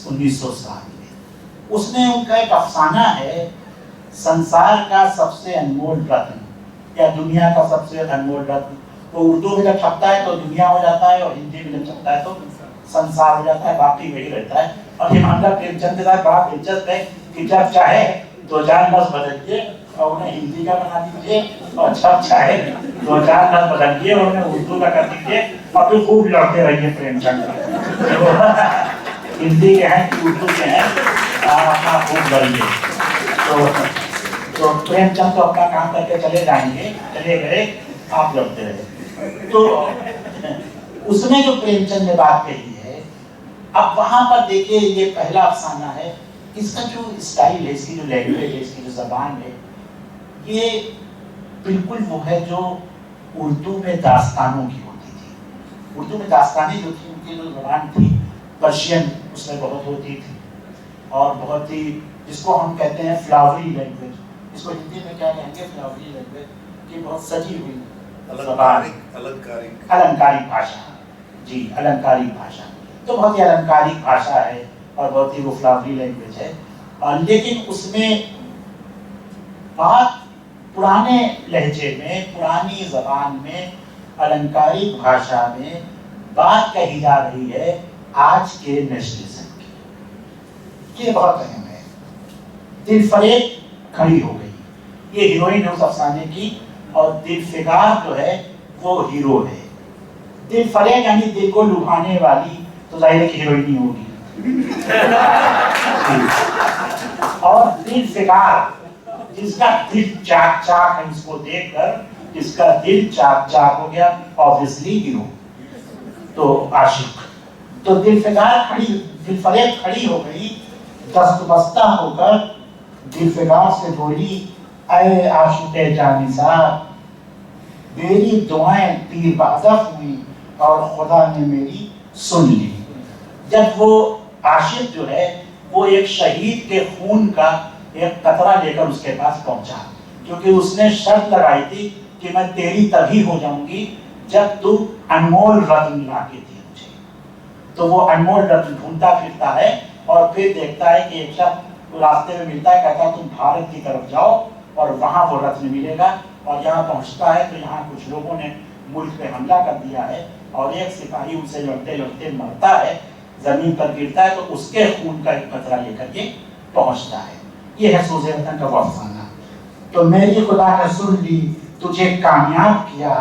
1907 میں اس میں ان کا ایک افسانہ ہے، سنسار کا سب سے انمول رتن، یا دنیا کا سب سے انمول رتن. وہ اردو میں جب چھپتا ہے تو دنیا ہو جاتا ہے، اور ہندی میں جب چھپتا ہے تو سنسار ہو جاتا ہے، باقی وہی رہتا ہے. اور یہ معاملہ پریم چند کے ساتھ بڑا دلچسپ ہے کہ جب چاہے دو چار لفظ بدلیے اور انہیں ہندی کا بنا دیجیے، اور جب چاہے دو چار لفظ بدلیے اور انہیں اردو کا کر دیجیے، اور پھر خوب لڑتے رہیے پریم چند ہندی کے ہیں کہ اردو کے ہیں، آپ اپنا خوب لڑیے. تو پریم چند تو اپنا کام کر کے چلے جائیں گے، چلے گئے، آپ لڑتے رہے. تو اس میں جو پریم چند نے بات کہی ہے، اب وہاں پر دیکھیے یہ پہلا افسانہ ہے، اس کا جو اسٹائل ہے، اس کی جو لینگویج ہے، اس کی جو زبان ہے، یہ بالکل وہ ہے جو اردو میں داستانوں کی ہوتی تھی. اردو میں داستانیں جو تھی، ان کی جو زبان تھی پرشین اس میں بہت ہوتی تھی، اور بہت ہی جس کو ہم کہتے ہیں فلاوری لینگویج، اس کو ہندی میں کیا کہیں گے، فلاوری لینگویج، کی بہت سجی ہوئی النکارک بھاشا. جی، النکارک بھاشا تو بہت ہی النکارک بھاشا ہے، اور بہت ہی وہ فلاوری لینگویج ہے. لیکن اس میں بات پرانے لہجے میں، پرانی زبان میں، النکارک بھاشا میں بات کہی جا رہی ہے آج کے نیشنلزم کی. یہ بہت اہم ہے. دل فریب کھڑی ہو گئی، یہ ہیروئن ہے اس افسانے کی، اور دل فگار جو ہے وہ ہیرو ہے. دل فریب یعنی دل کو لبھانے والی، تو ظاہر ہے کہ ہیروئن ہی ہوگی. اور دل فگار جس کا دل چاک چاک ہے، اس کو دیکھ کر جس کا دل چاک چاک ہو گیا، obviously ہیرو، تو عاشق. تو دل فگار کھڑی، دل فریب کھڑی ہو گئی، دست بستہ ہو کر دل فگار سے بولی، اے عاشق جانثار، میری دعائیں تیر بہدف ہوئی اور خدا نے میری سن لی. جب وہ عاشق جو ہے وہ ایک شہید کے خون کا ایک قطرہ لے کر اس کے پاس پہنچا، کیونکہ اس نے شرط لگائی تھی کہ میں تیری تبھی ہو جاؤں گی جب تو انمول رتن لا کے دی مجھے. تو وہ انمول رتن ڈھونڈتا پھرتا ہے، اور پھر دیکھتا ہے کہ ایک شخص راستے میں ملتا ہے، کہتا ہے تم بھارت کی طرف جاؤ اور وہاں وہ رتن ملے گا. اور یہاں پہنچتا ہے تو یہاں کچھ لوگوں نے ملک پہ حملہ کر دیا ہے، اور ایک سپاہی ان سے لڑتے لڑتے مرتا ہے، زمین پر گرتا ہے، تو اس کے خون کا ایک قطرہ لے کر یہ پہنچتا ہے. یہ ہے سوزے وطن کا وہ افسانہ. تو میری خدا نے سن لی، تجھے کامیاب کیا،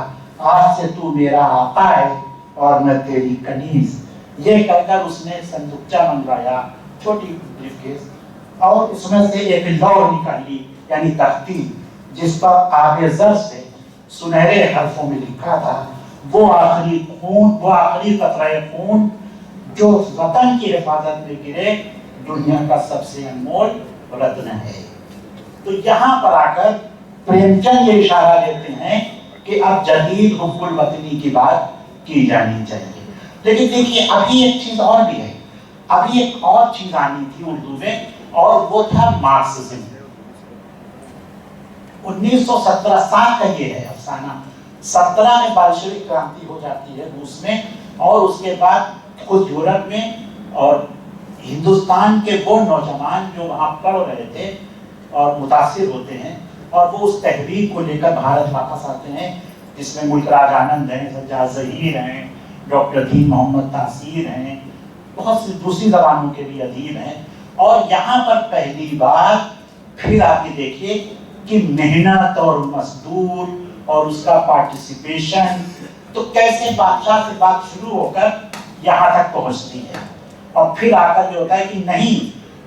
آج سے تو میرا آقا ہے اور میں تیری کنیز. یہ کہہ کر اس نے صندوقچہ منگوایا، چھوٹی بریف کیس، اور اس میں سے ایک لوح نکالی، یعنی تختی، جس پر آب زر سے سنہرے حرفوں میں لکھا تھا، वो आखिरी खून, वो आखिरी कतरा खून जो वतन की हिफाजत में गिरे, दुनिया का सबसे अनमोल रत्न है। तो यहाँ पर आकर प्रेमचंद ये इशारा देते हैं कि अब जदीद हुब्बुल वतनी की बात की जानी चाहिए। लेकिन देखिए अभी एक चीज और भी है, अभी एक और चीज आनी थी उर्दू में, और वो था मार्क्सिज्म। 1917 साल का ये है अफसाना। 17 में बाल्शेविक क्रांति हो जाती है रूस में, और उसके बाद खुद यूरोप में और हिंदुस्तान के वो नौजवान जो वहां पढ़ रहे थे और मुतासिर होते हैं, और वो उस तहरीक को लेकर भारत वापस आते हैं, जिसमें मुल्कराज आनंद हैं, सज्जाद ज़हीर हैं, डॉक्टर दीन मोहम्मद तासीर हैं, बहुत सी दूसरी जबानों के भी अदीब हैं। और यहाँ पर पहली बार फिर आके देखिए कि मेहनत और मजदूर और उसका पार्टिसिपेशन, तो कैसे बादशाह से बात शुरू होकर यहाँ तक पहुँचती है। और फिर आकर ये होता है कि नहीं,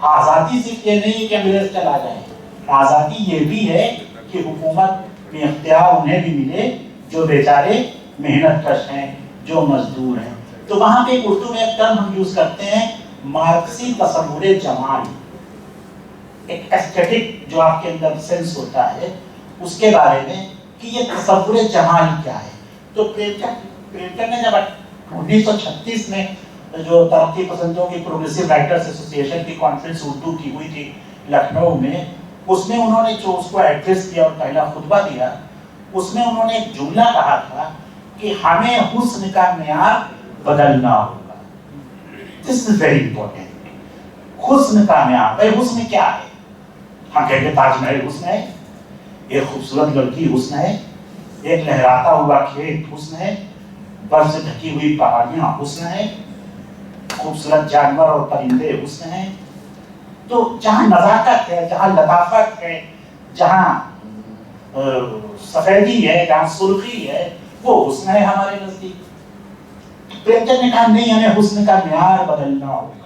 आज़ादी सिर्फ ये नहीं कि अंग्रेज चला जाए, आज़ादी ये भी है कि हुकूमत में इख्तियार उन्हें भी मिले जो बेचारे मेहनत कश हैं, जो मजदूर हैं। तो वहाँ पे उर्दू में एक टर्म हम यूज करते हैं, मार्क्सी तसव्वुरे जमाल, एक एस्थेटिक जो आपके अंदर सेंस होता है उसके बारे में कि ये तसव्वुरे जमाल क्या है। तो प्रेमचंद ने जब 1936 में जो तरक्की पसंदों की प्रोग्रेसिव राइटर्स एसोसिएशन की कॉन्फ्रेंस उर्दू की हुई थी लखनऊ में, उसमें उन्होंने जो उसको एड्रेस किया और पहला खुतबा दिया, उसमें उन्होंने एक जुमला कहा था कि हमें हुस्न का मेयार बदलना होगा। This is very important. हुस्न का मेयार, भाई हुस्न क्या है? हम कहते ताजमहल हुस्न है, एक खूबसूरत लड़की हुस्न है, एक लहराता हुआ खेत हुस्न है, बर्फ से ढकी हुई पहाड़ियां हुस्न है, खूबसूरत जानवर और परिंदे हुस्न है। तो जहाँ नजाकत है, जहाँ लताफत है, जहाँ सफेदी है, जहाँ सुर्खी है, वो हुस्न है हमारे नजदीक। प्रेमचंद ने कहा नहीं, हमें हुस्न का मेयार बदलना होगा।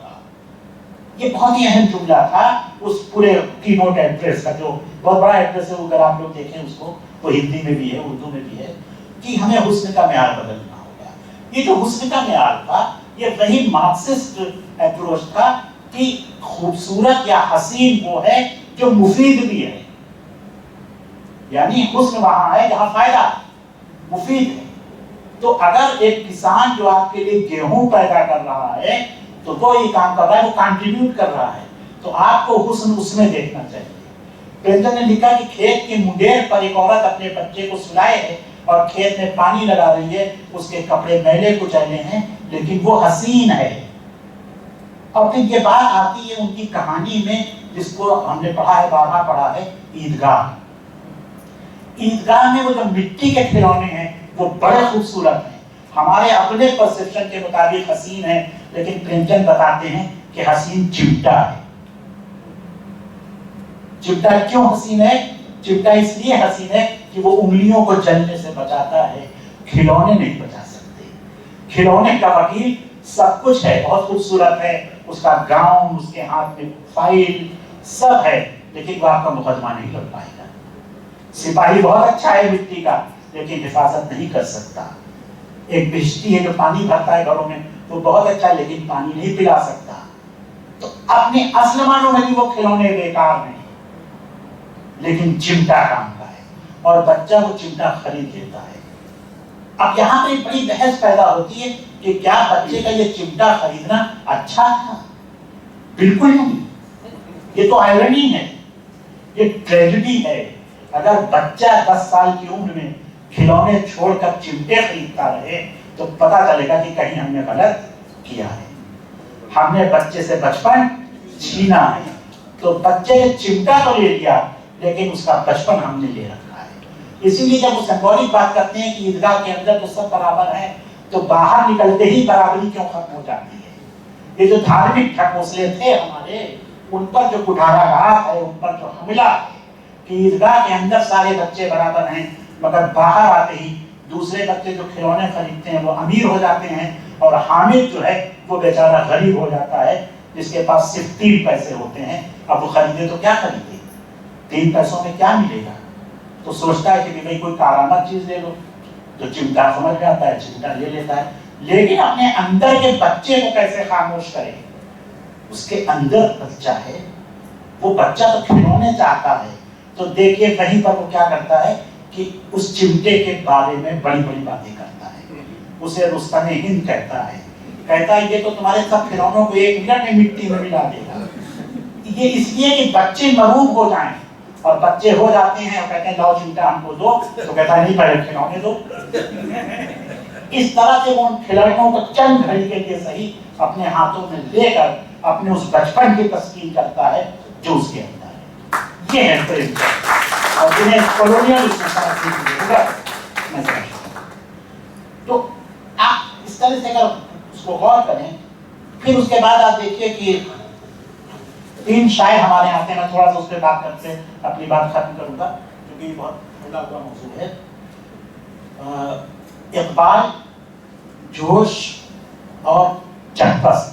ये बहुत ही अहम जुमला था उस पूरे कीनोट एड्रेस का, जो बहुत बड़ा एड्रेस है, अगर आप लोग देखें उसको, वो हिंदी में भी है, उर्दू में भी है, कि हमें हुस्न का मेयार बदलना होगा। ये जो हुस्न का मेयार था, ये वही मार्क्सिस्ट अप्रोच था कि खूबसूरत या हसीन वो है जो मुफीद भी है, यानी हुस्न वहां है जहां फायदा मुफीद है। तो अगर एक किसान जो आपके लिए गेहूं पैदा कर रहा है, तो वो ये काम कर रहा है, वो कंट्रीब्यूट कर रहा है, तो आपको हुस्न उसमें देखना चाहिए। प्रेमचंद ने लिखा कि खेत के मुंडेर पर एक औरत अपने बच्चे को सुलाए है और खेत में पानी लगा रही है, उसके कपड़े मैले कुचैले हैं, लेकिन वो हसीन है। और फिर ये बात आती है उनकी कहानी में, जिसको हमने पढ़ा है, बारहा पढ़ा है, ईदगाह। ईदगाह में वो जो मिट्टी के खिलौने हैं वो बड़े खूबसूरत हैं, हमारे अपने परसेप्शन के मुताबिक हसीन है, लेकिन प्रेमचंद बताते हैं कि हसीन चिमटा है। चिमटा क्यों हसीन है? चिमटा इसलिए हसीन है कि वो उंगलियों को जलने से बचाता है, खिलौने नहीं बचा सकते। खिलौने का वकील सब कुछ है, बहुत खूबसूरत है, उसका गाउन, उसके हाथ में फाइल सब है, लेकिन वो आपका मुकदमा नहीं लड़ पाएगा। सिपाही बहुत अच्छा है मिट्टी का, लेकिन हिफाजत नहीं कर सकता। एक बिजली है जो पानी भरता है घरों में, वो बहुत अच्छा है, लेकिन पानी नहीं पिला सकता। तो अपने असल मानों में भी वो खिलौने बेकार नहीं, लेकिन चिमटा काम का है, और बच्चा वो चिमटा खरीद लेता है। अब यहाँ पे बड़ी बहस पैदा होती है कि क्या बच्चे का ये चिमटा खरीदना अच्छा था? बिल्कुल नहीं, ये तो आयरनी है, ये ट्रेजेडी है। अगर बच्चा 10 साल की उम्र में खिलौने छोड़कर चिमटे खरीदता रहे, तो पता चलेगा कि कहीं हमने गलत किया है, हमने बच्चे से बचपन छीना है। तो बच्चे ने चिमटा तो ले लिया, लेकिन उसका बचपन हमने ले रखा है। इसीलिए जब वो सिंबॉलिक बात करते हैं कि ईदगाह के अंदर तो सब बराबर है, तो बाहर निकलते ही बराबरी क्यों खत्म हो जाती है? ये जो धार्मिक ढकोसले थे हमारे, उन पर जो कुठाराघात है, उन पर जो हमला है कि ईदगाह के अंदर सारे बच्चे बराबर हैं, मगर बाहर आते ही दूसरे बच्चे जो खिलौने खरीदते हैं वो अमीर हो जाते हैं, और हामिद जो है वो बेचारा गरीब हो जाता है, जिसके पास सिर्फ 3 पैसे होते हैं। अब वो खरीदे तो क्या खरीदे? 3 पैसों में क्या मिलेगा? तो सोचता है कि भाई कोई कारामद चीज ले लो, تو चिमटा समझ में आता है, चिमटा ले लेता है, लेकिन अपने अंदर के बच्चे को कैसे खामोश करे? उसके अंदर बच्चा है, वो बच्चा तो खिलौने चाहता है, तो देखिए वहीं पर वो क्या करता है कि उस चिमटे के बारे में बड़ी बड़ी बातें करता है, उसे रुस्तम हिंद कहता है ये तो तुम्हारे सब खिलौनों को 1 मिनट में मिट्टी में मिला देगा। ये इसलिए कि बच्चे मरूब हो जाएं, और बच्चे हो जाते हैं और कहते हैं लाओ चिमटा हमको दो, तो कहता है नहीं पहले खिलौने दो। इस तरह से वो उन खिलौनों को चंद घड़ी के लिए सही अपने हाथों में लेकर अपने उस बचपन की तस्कीन करता है जो उसके अंदर है। ये है प्रेम, और जिन्हें कॉलोनियल तो आप इस तरह से अगर उसको गौर करें, फिर उसके बाद आप देखिए कि 3 शायर हमारे आते हैं। मैं थोड़ा सा उस पर बात करते अपनी बात खत्म करूंगा क्योंकि बहुत फैला हुआ मौजूद है। इकबाल, जोश और चकपस्त,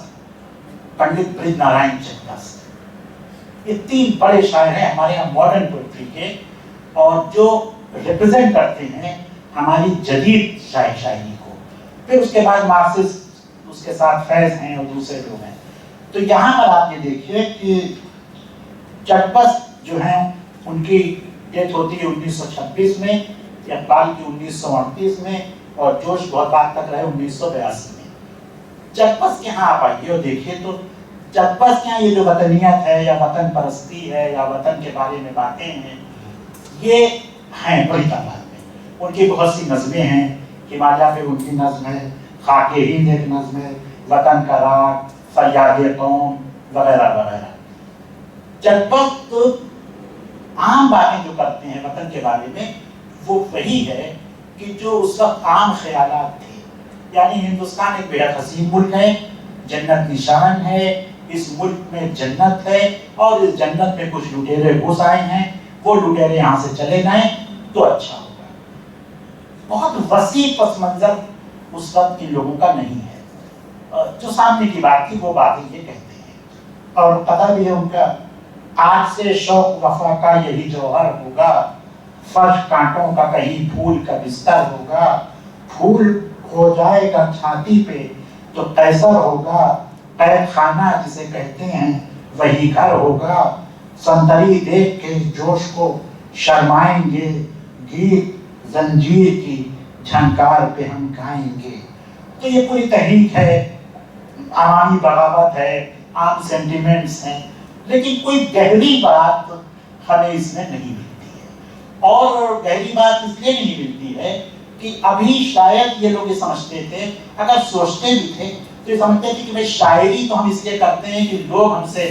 पंडित बृजनारायण चकपस्त, ये 3 बड़े शायर हैं हमारे यहाँ मॉडर्न पोएट्री के, और जो रिप्रेजेंट करते हैं हमारी जदीद शायरी को। फिर उसके बाद मार्क्सिस्ट, उसके साथ फैज हैं और दूसरे लोग हैं। तो यहाँ पर आप ये देखिए कि चकपस्त जो हैं उनकी डेथ होती है 1926 में, इकबाल की 1938 में, और जोश बहुत बात तक रहे 1982 में। चकपस्त के यहाँ आप आइए और देखिए तो चकपस्त के यहाँ ये जो वतनियत है या वतन परस्ती है या वतन के बारे में बातें हैं, ये हैं बड़ी तादाद में। उनकी बहुत सी नज़में हैं, हिमालय पे उनकी नज़्म है, खाके हिंद एक नज़्म है, वतन का राग, फरियादे कौम वगैरह वगैरह। चकपस्त आम बातें जो करते हैं वतन के बारे में, वो वही है कि जो उस वक्त आम ख्यालात थे। यानी हिंदुस्तान एक बेहद हसीन मुल्क है, जन्नत निशान है, इस मुल्क में जन्नत है, और इस जन्नत में कुछ लुटेरे घुस आए हैं, वो लुटेरे यहाँ से चले जाएं तो अच्छा होगा। बहुत वसी पस मंजर उस वक्त इन लोगों का नहीं है। जो सामने की बात थी वो बात ये कहते हैं, और पता भी है उनका, आज से शौक वफा का यही जौहर होगा, फर्श कांटों का कहीं फूल का बिस्तर होगा, फूल हो जाएगा छाती पे तो कैसर होगा, कैद खाना जिसे कहते हैं वही घर होगा, संतरी देख के जोश को शर्माएंगे, गीत जंजीर की झनकार पे हम गाएंगे। तो ये पूरी तहरीक है, आवामी बगावत है, आम सेंटिमेंट्स हैं, लेकिन कोई गहरी बात हमें इसमें नहीं मिलती है। और गहरी बात इसलिए नहीं मिलती है कि अभी शायद ये लोग ये समझते थे, अगर सोचते भी थे तो ये समझते थे कि भाई शायरी तो हम इसलिए करते हैं कि लोग हमसे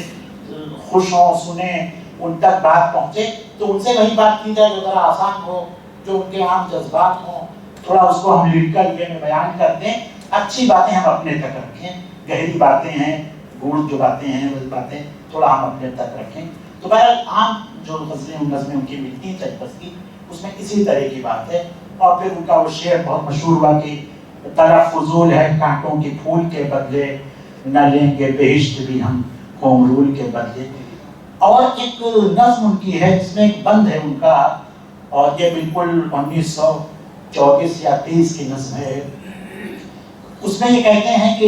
खुश हों, सुने, उन तक बात पहुंचे, तो उनसे वही बात की जाए जो जरा आसान हो, जो उनके आम जज्बात हों, थोड़ा उसको हम लिखकर वे में बयान कर दें, अच्छी बातें हम अपने तक रखें, गहरी बातें हैं, गूढ़ जो बातें हैं वो बातें थोड़ा हम अपने तक रखें। तो बहरहाल आम जो नज़में उनकी मिलती हैं चकपस्त की, उसमें इसी तरह की बात है। और फिर उनका वो शेर बहुत मशहूर हुआ कि तरफ फजूल है कांटों के फूल के बदले, न लेंगे बेहिश्त भी हम कोमरूल के बदले। और एक नज़्म उनकी है जिसमें एक बंद है उनका, और ये बिल्कुल 1924 या 30 की नज़्म है। उसमें ये कहते हैं कि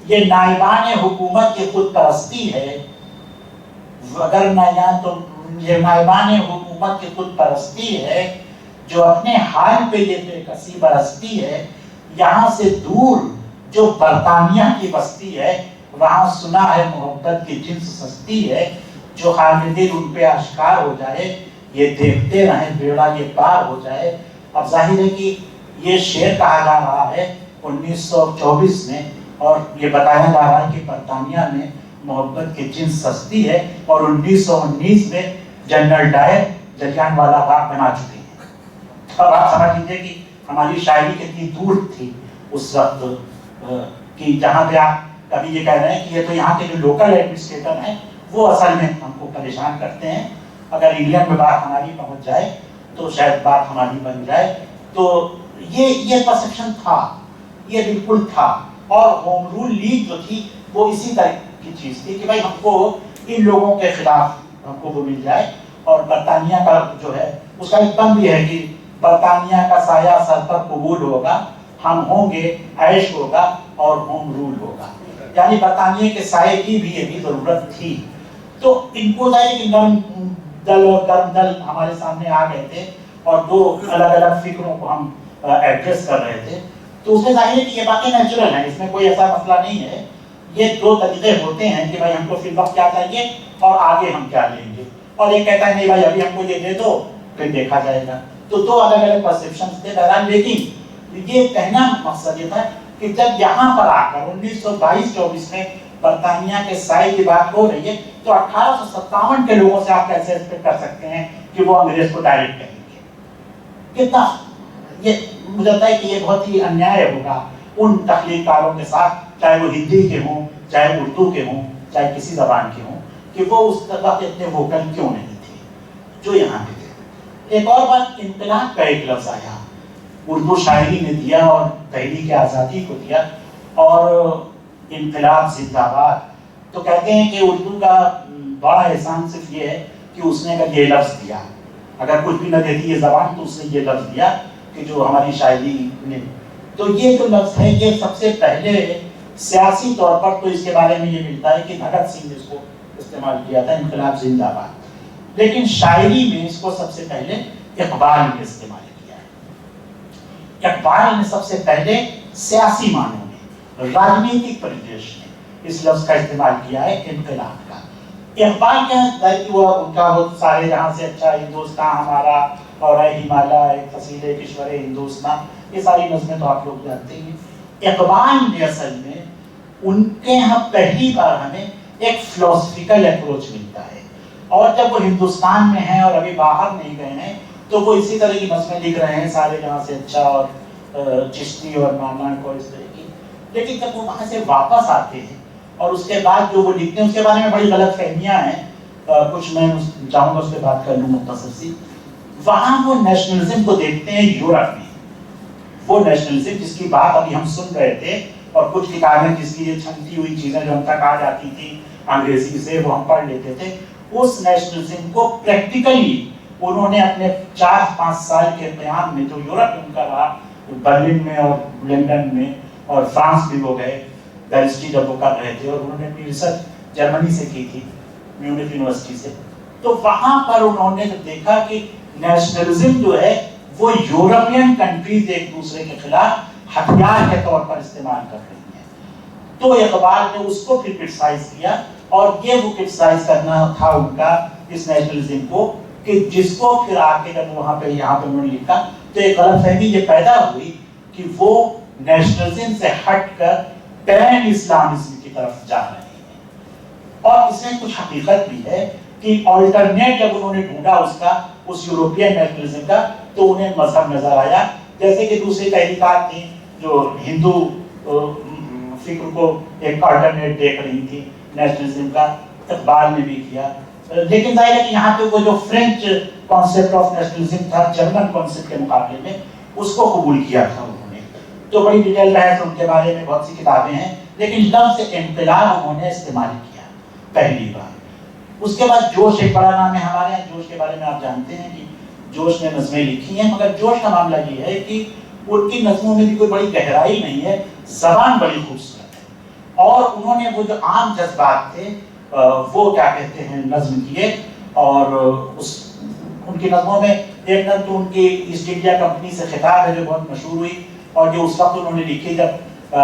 ये नाइबान हुकूमत की खुद परस्ती है, अगर ना या तो ये नाइबान हुकूमत की खुद परस्ती है, जो अपने हाल पे ये बेकसी बरसती है। यहाँ से दूर जो बरतानिया की बस्ती है, वहाँ सुना है मोहब्बत की जिन्स सस्ती है, जो खालिदिल उन पे आश्कार हो जाए, ये देखते रहें बेड़ा ये पार हो जाए। अब जाहिर है कि ये शेर कहा जा रहा है 1924 में, और ये बताया जा रहा है कि बरतानिया में मोहब्बत की जिन्स सस्ती है, और 1919 में जनरल डायर जलियांवाला बाग बना चुके हैं। अब आप समझ लीजिए कि हमारी शायरी कितनी दूर थी उस वक्त कि जहाँ पे आप कभी ये कह रहे हैं कि ये तो यहाँ के जो लोकल एडमिनिस्ट्रेटर हैं वो असल में हमको परेशान करते हैं, अगर इंग्लैंड में बात हमारी पहुँच जाए तो शायद बात हमारी बन जाए। तो ये परसेप्शन था, ये बिल्कुल था। और होम रूल लीग जो थी वो इसी तरह की चीज़ थी कि भाई हमको इन लोगों के खिलाफ हमको वो मिल जाए। और बरतानिया का जो है उसका एक बंद भी है कि برطانیہ کا سایہ سر پر قبول ہوگا، ہم ہوں گے، عیش ہوگا اور ہوم رول ہوگا. یعنی برطانیہ کے سائے کی بھی یہ بھی ضرورت تھی. تو ان کو ظاہر کہ نرم دل اور گرم دل ہمارے سامنے آ گئے تھے اور دو الگ الگ فکروں کو ہم ایڈجسٹ کر رہے تھے. تو اس میں ظاہر ہے کہ یہ باتیں نیچرل ہیں، اس میں کوئی ایسا مسئلہ نہیں ہے. یہ دو طریقے ہوتے ہیں کہ بھائی ہم کو فی الوقت کیا چاہیے اور آگے ہم کیا لیں گے، اور یہ کہتا ہے نہیں بھائی ابھی ہم کو یہ دے دو پھر دیکھا جائے گا. تو دو الگ الگ پرسیپشنز تھے بہرحال. لیکن یہ کہنا مقصد یہ تھا کہ جب یہاں پر آ کر 1922-24 میں برطانیہ کے سائے کی بات ہو رہی ہے تو 1857 کے لوگوں سے آپ کیسے ایکسپیکٹ کر سکتے ہیں کہ وہ انگریز کو ڈائریکٹ کہیں گے؟ کتنا یہ مجھے لگتا ہے کہ یہ بہت ہی انیائے ہوگا ان تخلیق کاروں کے ساتھ، چاہے وہ ہندی کے ہوں، چاہے اردو کے ہوں، چاہے کسی زبان کے ہوں، کہ وہ اس وقت اتنے ووکل کیوں نہیں تھے جو یہاں پہ تھے. ایک اور بات، انقلاب کا ایک لفظ آیا، اردو شاعری نے دیا اور تحریک آزادی کو دیا، اور انقلاب زندہ باد. تو کہتے ہیں کہ اردو کا بڑا احسان صرف یہ ہے کہ اس نے اگر یہ لفظ دیا، اگر کچھ بھی نہ دیتی یہ زبان تو اس نے یہ لفظ دیا کہ جو ہماری شاعری نے. تو یہ جو لفظ ہے یہ سب سے پہلے سیاسی طور پر تو اس کے بارے میں یہ ملتا ہے کہ بھگت سنگھ نے اس کو استعمال کیا تھا، انقلاب زندہ باد. لیکن شاعری میں اس کو سب سے پہلے اقبال نے استعمال کیا ہے. اقبال نے سب سے پہلے سیاسی معنوں میں، راجنیتک پریدیش میں اس لفظ کا استعمال کیا ہے انقلاب کا. اقبال کیا ہے کہ وہ ان کا وہ سارے جہاں سے اچھا ہندوستان ہمارا اور اے ہمالیہ فصیل کشور ہندوستان، یہ ساری نظمیں تو آپ لوگ جانتے ہیں. اقبال نے اصل میں ان کے یہاں پہلی بار ہمیں ایک فلسفیکل اپروچ ملتا ہے، اور جب وہ ہندوستان میں ہیں اور ابھی باہر نہیں گئے ہیں تو وہ اسی طرح کی نظمیں لکھ رہے ہیں، سارے جہاں سے اچھا اور چشتی اور مانا کو اس طرح کی. لیکن جب وہ وہاں سے واپس آتے ہیں اور اس کے بعد جو وہ لکھتے ہیں اس کے بارے میں بڑی غلط فہمیاں ہیں، کچھ میں چاہوں گا اس پہ بات کر لوں مختصر سی. وہاں وہ نیشنلزم کو دیکھتے ہیں یورپ میں، وہ نیشنلزم جس کی بات ابھی ہم سن رہے تھے، اور کچھ کتابیں جس کی یہ چھنتی ہوئی چیزیں جو ہم تک آ جاتی تھی انگریزی سے وہ ہم پڑھ لیتے تھے، اس نیشنلزم کو پریکٹیکلی انہوں نے اپنے 4-5 سال کے قیام میں جو یورپ میں ان کا رہا، برلن میں اور لندن میں اور فرانس بھی وہ گئے بیرسٹری جب وہ کر رہے تھے، اور انہوں نے اپنی ریسرچ جرمنی سے کی تھی، میونخ یونیورسٹی سے. تو وہاں پر انہوں نے جب دیکھا کہ نیشنلزم جو ہے وہ یورپین کنٹریز ایک دوسرے کے خلاف ہتھیار کے طور پر استعمال کر رہی ہیں، تو اقبال نے اس کو پھر کرٹیسائز کیا. اور یہ وہ کرٹیسائز کرنا تھا ان کا اس نیشنلزم کو، کہ جس کو پھر آ کے جب وہاں پہ یہاں پہ انہوں نے لکھا تو ایک غلط فہمی یہ پیدا ہوئی کہ وہ نیشنلزم سے ہٹ کر پین اسلامزم کی طرف جا رہے ہیں. اور اس میں کچھ حقیقت بھی ہے کہ آلٹرنیٹ جب انہوں نے ڈھونڈا اس یورپین نیشنلزم کا تو انہیں مذہب نظر آیا. جیسے کہ دوسری تحریکات تھیں جو ہندو فکر کو ایک آلٹرنیٹ دیکھ رہی تھی نیشنلزم کا، اقبال نے بھی کیا. لیکن ظاہر ہے کہ یہاں پہ وہ جو فرینچ کانسیپٹ آف نیشنلزم تھا جرمن کانسیپٹ کے مقابلے میں، اس کو قبول کیا تھا انہوں نے. تو بڑی ڈیٹیل بحث ان کے بارے میں بہت سی کتابیں ہیں، لیکن لفظ انقلاب انہوں نے استعمال کیا پہلی بار. اس کے بعد جوش ایک بڑا نام ہے ہمارے یہاں. جوش کے بارے میں آپ جانتے ہیں کہ جوش نے نظمیں لکھی ہیں، مگر جوش کا معاملہ یہ ہے کہ ان کی نظموں میں بھی کوئی بڑی گہرائی نہیں ہے، زبان بڑی خوبصورت ہے، اور انہوں نے وہ جو عام جذبات تھے وہ کیا کہتے ہیں نظم کیے. اور ان کی نظموں میں ایک نظم تو ان کی ایسٹ انڈیا کمپنی سے خطاب ہے جو بہت مشہور ہوئی، اور جو اس وقت انہوں نے لکھی جب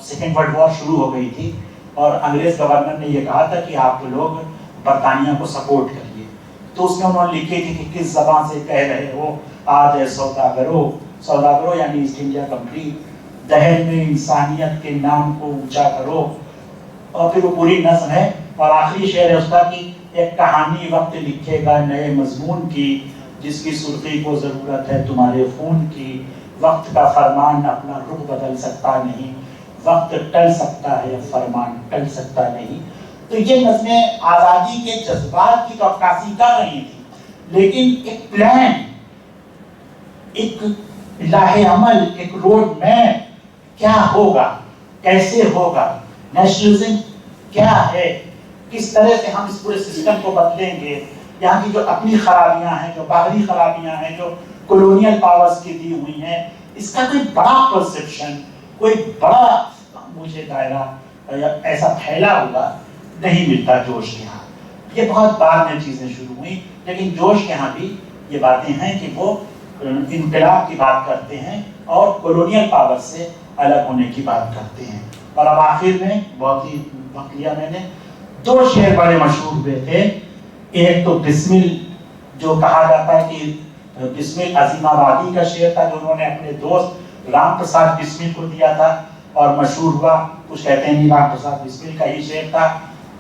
سیکنڈ ورلڈ وار شروع ہو گئی تھی اور انگریز گورنر نے یہ کہا تھا کہ آپ لوگ برطانیہ کو سپورٹ کریے. تو اس میں انہوں نے لکھی تھی کہ کس زبان سے کہہ رہے ہو آج سوداگرو، سوداگرو یعنی ایسٹ انڈیا کمپنی، دہر میں انسانیت کے نام کو اونچا کرو. اور پھر وہ پوری نظم ہے، اور آخری شعر ہے اس کا کہ ایک کہانی وقت لکھے گا نئے مضمون کی، جس کی سرخی کو ضرورت ہے تمہارے خون کی. وقت کا فرمان اپنا رخ بدل سکتا نہیں، وقت ٹل سکتا ہے فرمان ٹل سکتا نہیں. تو یہ نظمیں آزادی کے جذبات کی تو عکاسی کر رہی تھی، لیکن ایک پلان، ایک لاہ عمل، ایک روڈ میپ کیا ہوگا، کیسے ہوگا، نیشنلزم کیا ہے، کس طرح سے ہم اس پورے سسٹم کو بدلیں گے. یہاں کی جو اپنی خرابیاں ہیں، جو باہری خرابیاں ہیں، جو कॉलोनियल पावर्स की दी हुई हैं, इसका कोई बड़ा परसेप्शन, कोई बड़ा मुझे दायरा या ऐसा फैला हुआ नहीं मिलता जोश के यहाँ। ये बहुत बाद में चीजें शुरू हुई, लेकिन जोश के यहाँ भी ये बातें हैं कि वो इनकलाब की बात करते हैं और कॉलोनियल पावर से अलग होने की बात करते हैं। और अब आखिर में बहुत ही वक्त लिया मैंने, 2 शेर बड़े मशहूर हुए थे। एक तो बिस्मिल, जो कहा जाता है कि बिस्मिल अजीमाबादी का शेर था, जो उन्होंने अपने दोस्त राम प्रसाद बिस्मिल को दिया था और मशहूर हुआ। कुछ कहते हैं नहीं, राम प्रसाद बिस्मिल का ही शेर था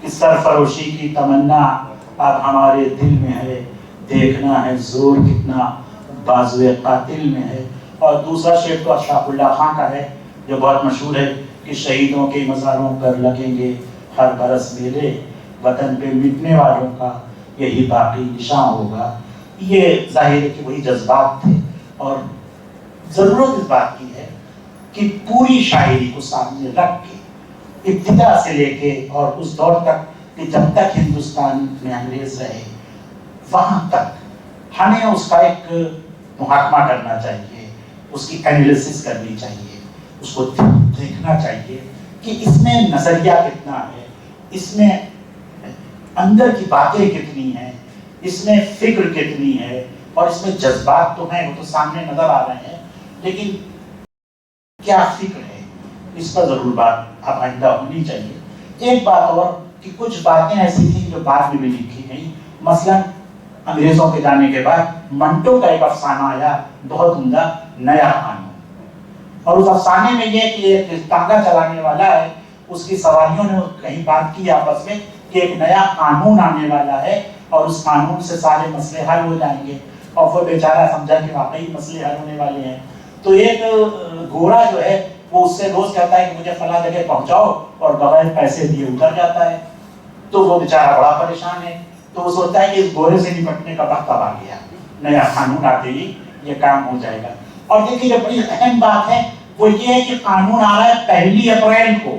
कि सरफरोशी की तमन्ना अब हमारे दिल में है, देखना है जोर कितना बाजुए कातिल में है। और दूसरा शेर तो अशफाकुल्लाह खां का है, जो बहुत मशहूर है कि शहीदों के मज़ारों पर लगेंगे हर बरस मेले, वतन पे मिटने वालों का यही बाकी निशान होगा। ये जाहिर है कि वही जज्बात थे और ज़रूरत इस बात की है कि पूरी शायरी को सामने रख के इब्तिदा से लेके और उस दौर तक कि जब तक हिंदुस्तान में अंग्रेज रहे वहां तक हमें उसका एक मुहाकमा करना चाहिए, उसकी एनालिसिस करनी चाहिए, उसको देखना चाहिए कि इसमें नजरिया कितना है, इसमें अंदर की बातें कितनी हैं, इसमें फिक्र कितनी है और इसमें जज्बात तो हैं, वो तो सामने नजर आ रहे हैं, लेकिन क्या फिक्र है, इस पर जरूर बात अब आइंदा होनी चाहिए। एक बात और कि कुछ बातें ऐसी थी जो बाद में भी लिखी गई, मसलन अंग्रेजों के जाने के बाद मंटो का एक अफसाना आया बहुत उम्दा, नया कानून। और उस अफसाने में ये कि एक तांगा चलाने वाला है, उसकी सवारियों ने कहीं बात की आपस में कि एक नया कानून आने वाला है और उस कानून से सारे मसले हल हो जाएंगे। और वो बेचारा समझा कि वाकई मसले हल होने वाले हैं। तो एक घोड़ा जो है वो उससे रोज कहता है कि मुझे फला जगह पहुंचाओ, और बगैर पैसे दिए उतर जाता है। तो वो बेचारा बड़ा परेशान है, तो वो सोचता है कि इस घोड़े से निपटने का वक्त अब आ गया, नया कानून आते ही ये काम हो जाएगा। और देखिए जो बड़ी अहम बात है वो ये है कि कानून आ रहा है 1 अप्रैल को।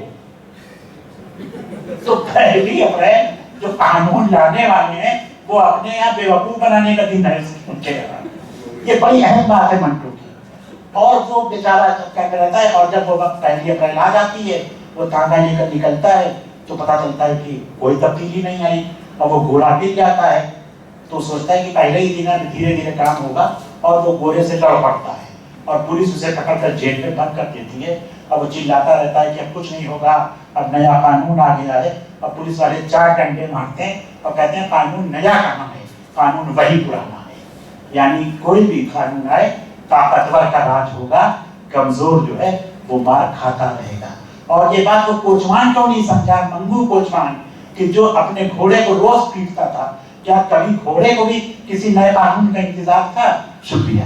तो 1 अप्रैल जो कानून लाने वाले हैं वो अपने यहाँ बेवकूफ बनाने का दिन है उनके यहाँ। ये बड़ी अहम बात है मंटो की। और वो बेचारा कहते रहता है, और जब वो वक्त 1 अप्रैल आ जाती है, वो तांगा लेकर निकलता है, तो पता चलता है कि कोई तब्दीली नहीं आई और वो घोड़ा गिर जाता है। तो सोचता है कि पहले ही दिन में धीरे धीरे काम होगा, और वो घोड़े से लड़ पड़ता है और पुलिस उसे पकड़कर जेल में बंद कर देती है। और वो चिल्लाता रहता है कि अब कुछ नहीं होगा, अब नया कानून आ गया है। और पुलिस वाले 4 डंडे मारते हैं और कहते हैं कानून नया कहाँ है, कानून वही पुराना है। यानी कोई भी कानून आए, ताकतवर का राज होगा, कमजोर जो है वो मार खाता रहेगा। और ये बात वो कोचवान क्यों नहीं समझा, मंगू कोचवान, कि जो अपने घोड़े को रोज पीटता था, क्या कभी घोड़े को भी किसी नए कानून का इंतजार था? शुक्रिया।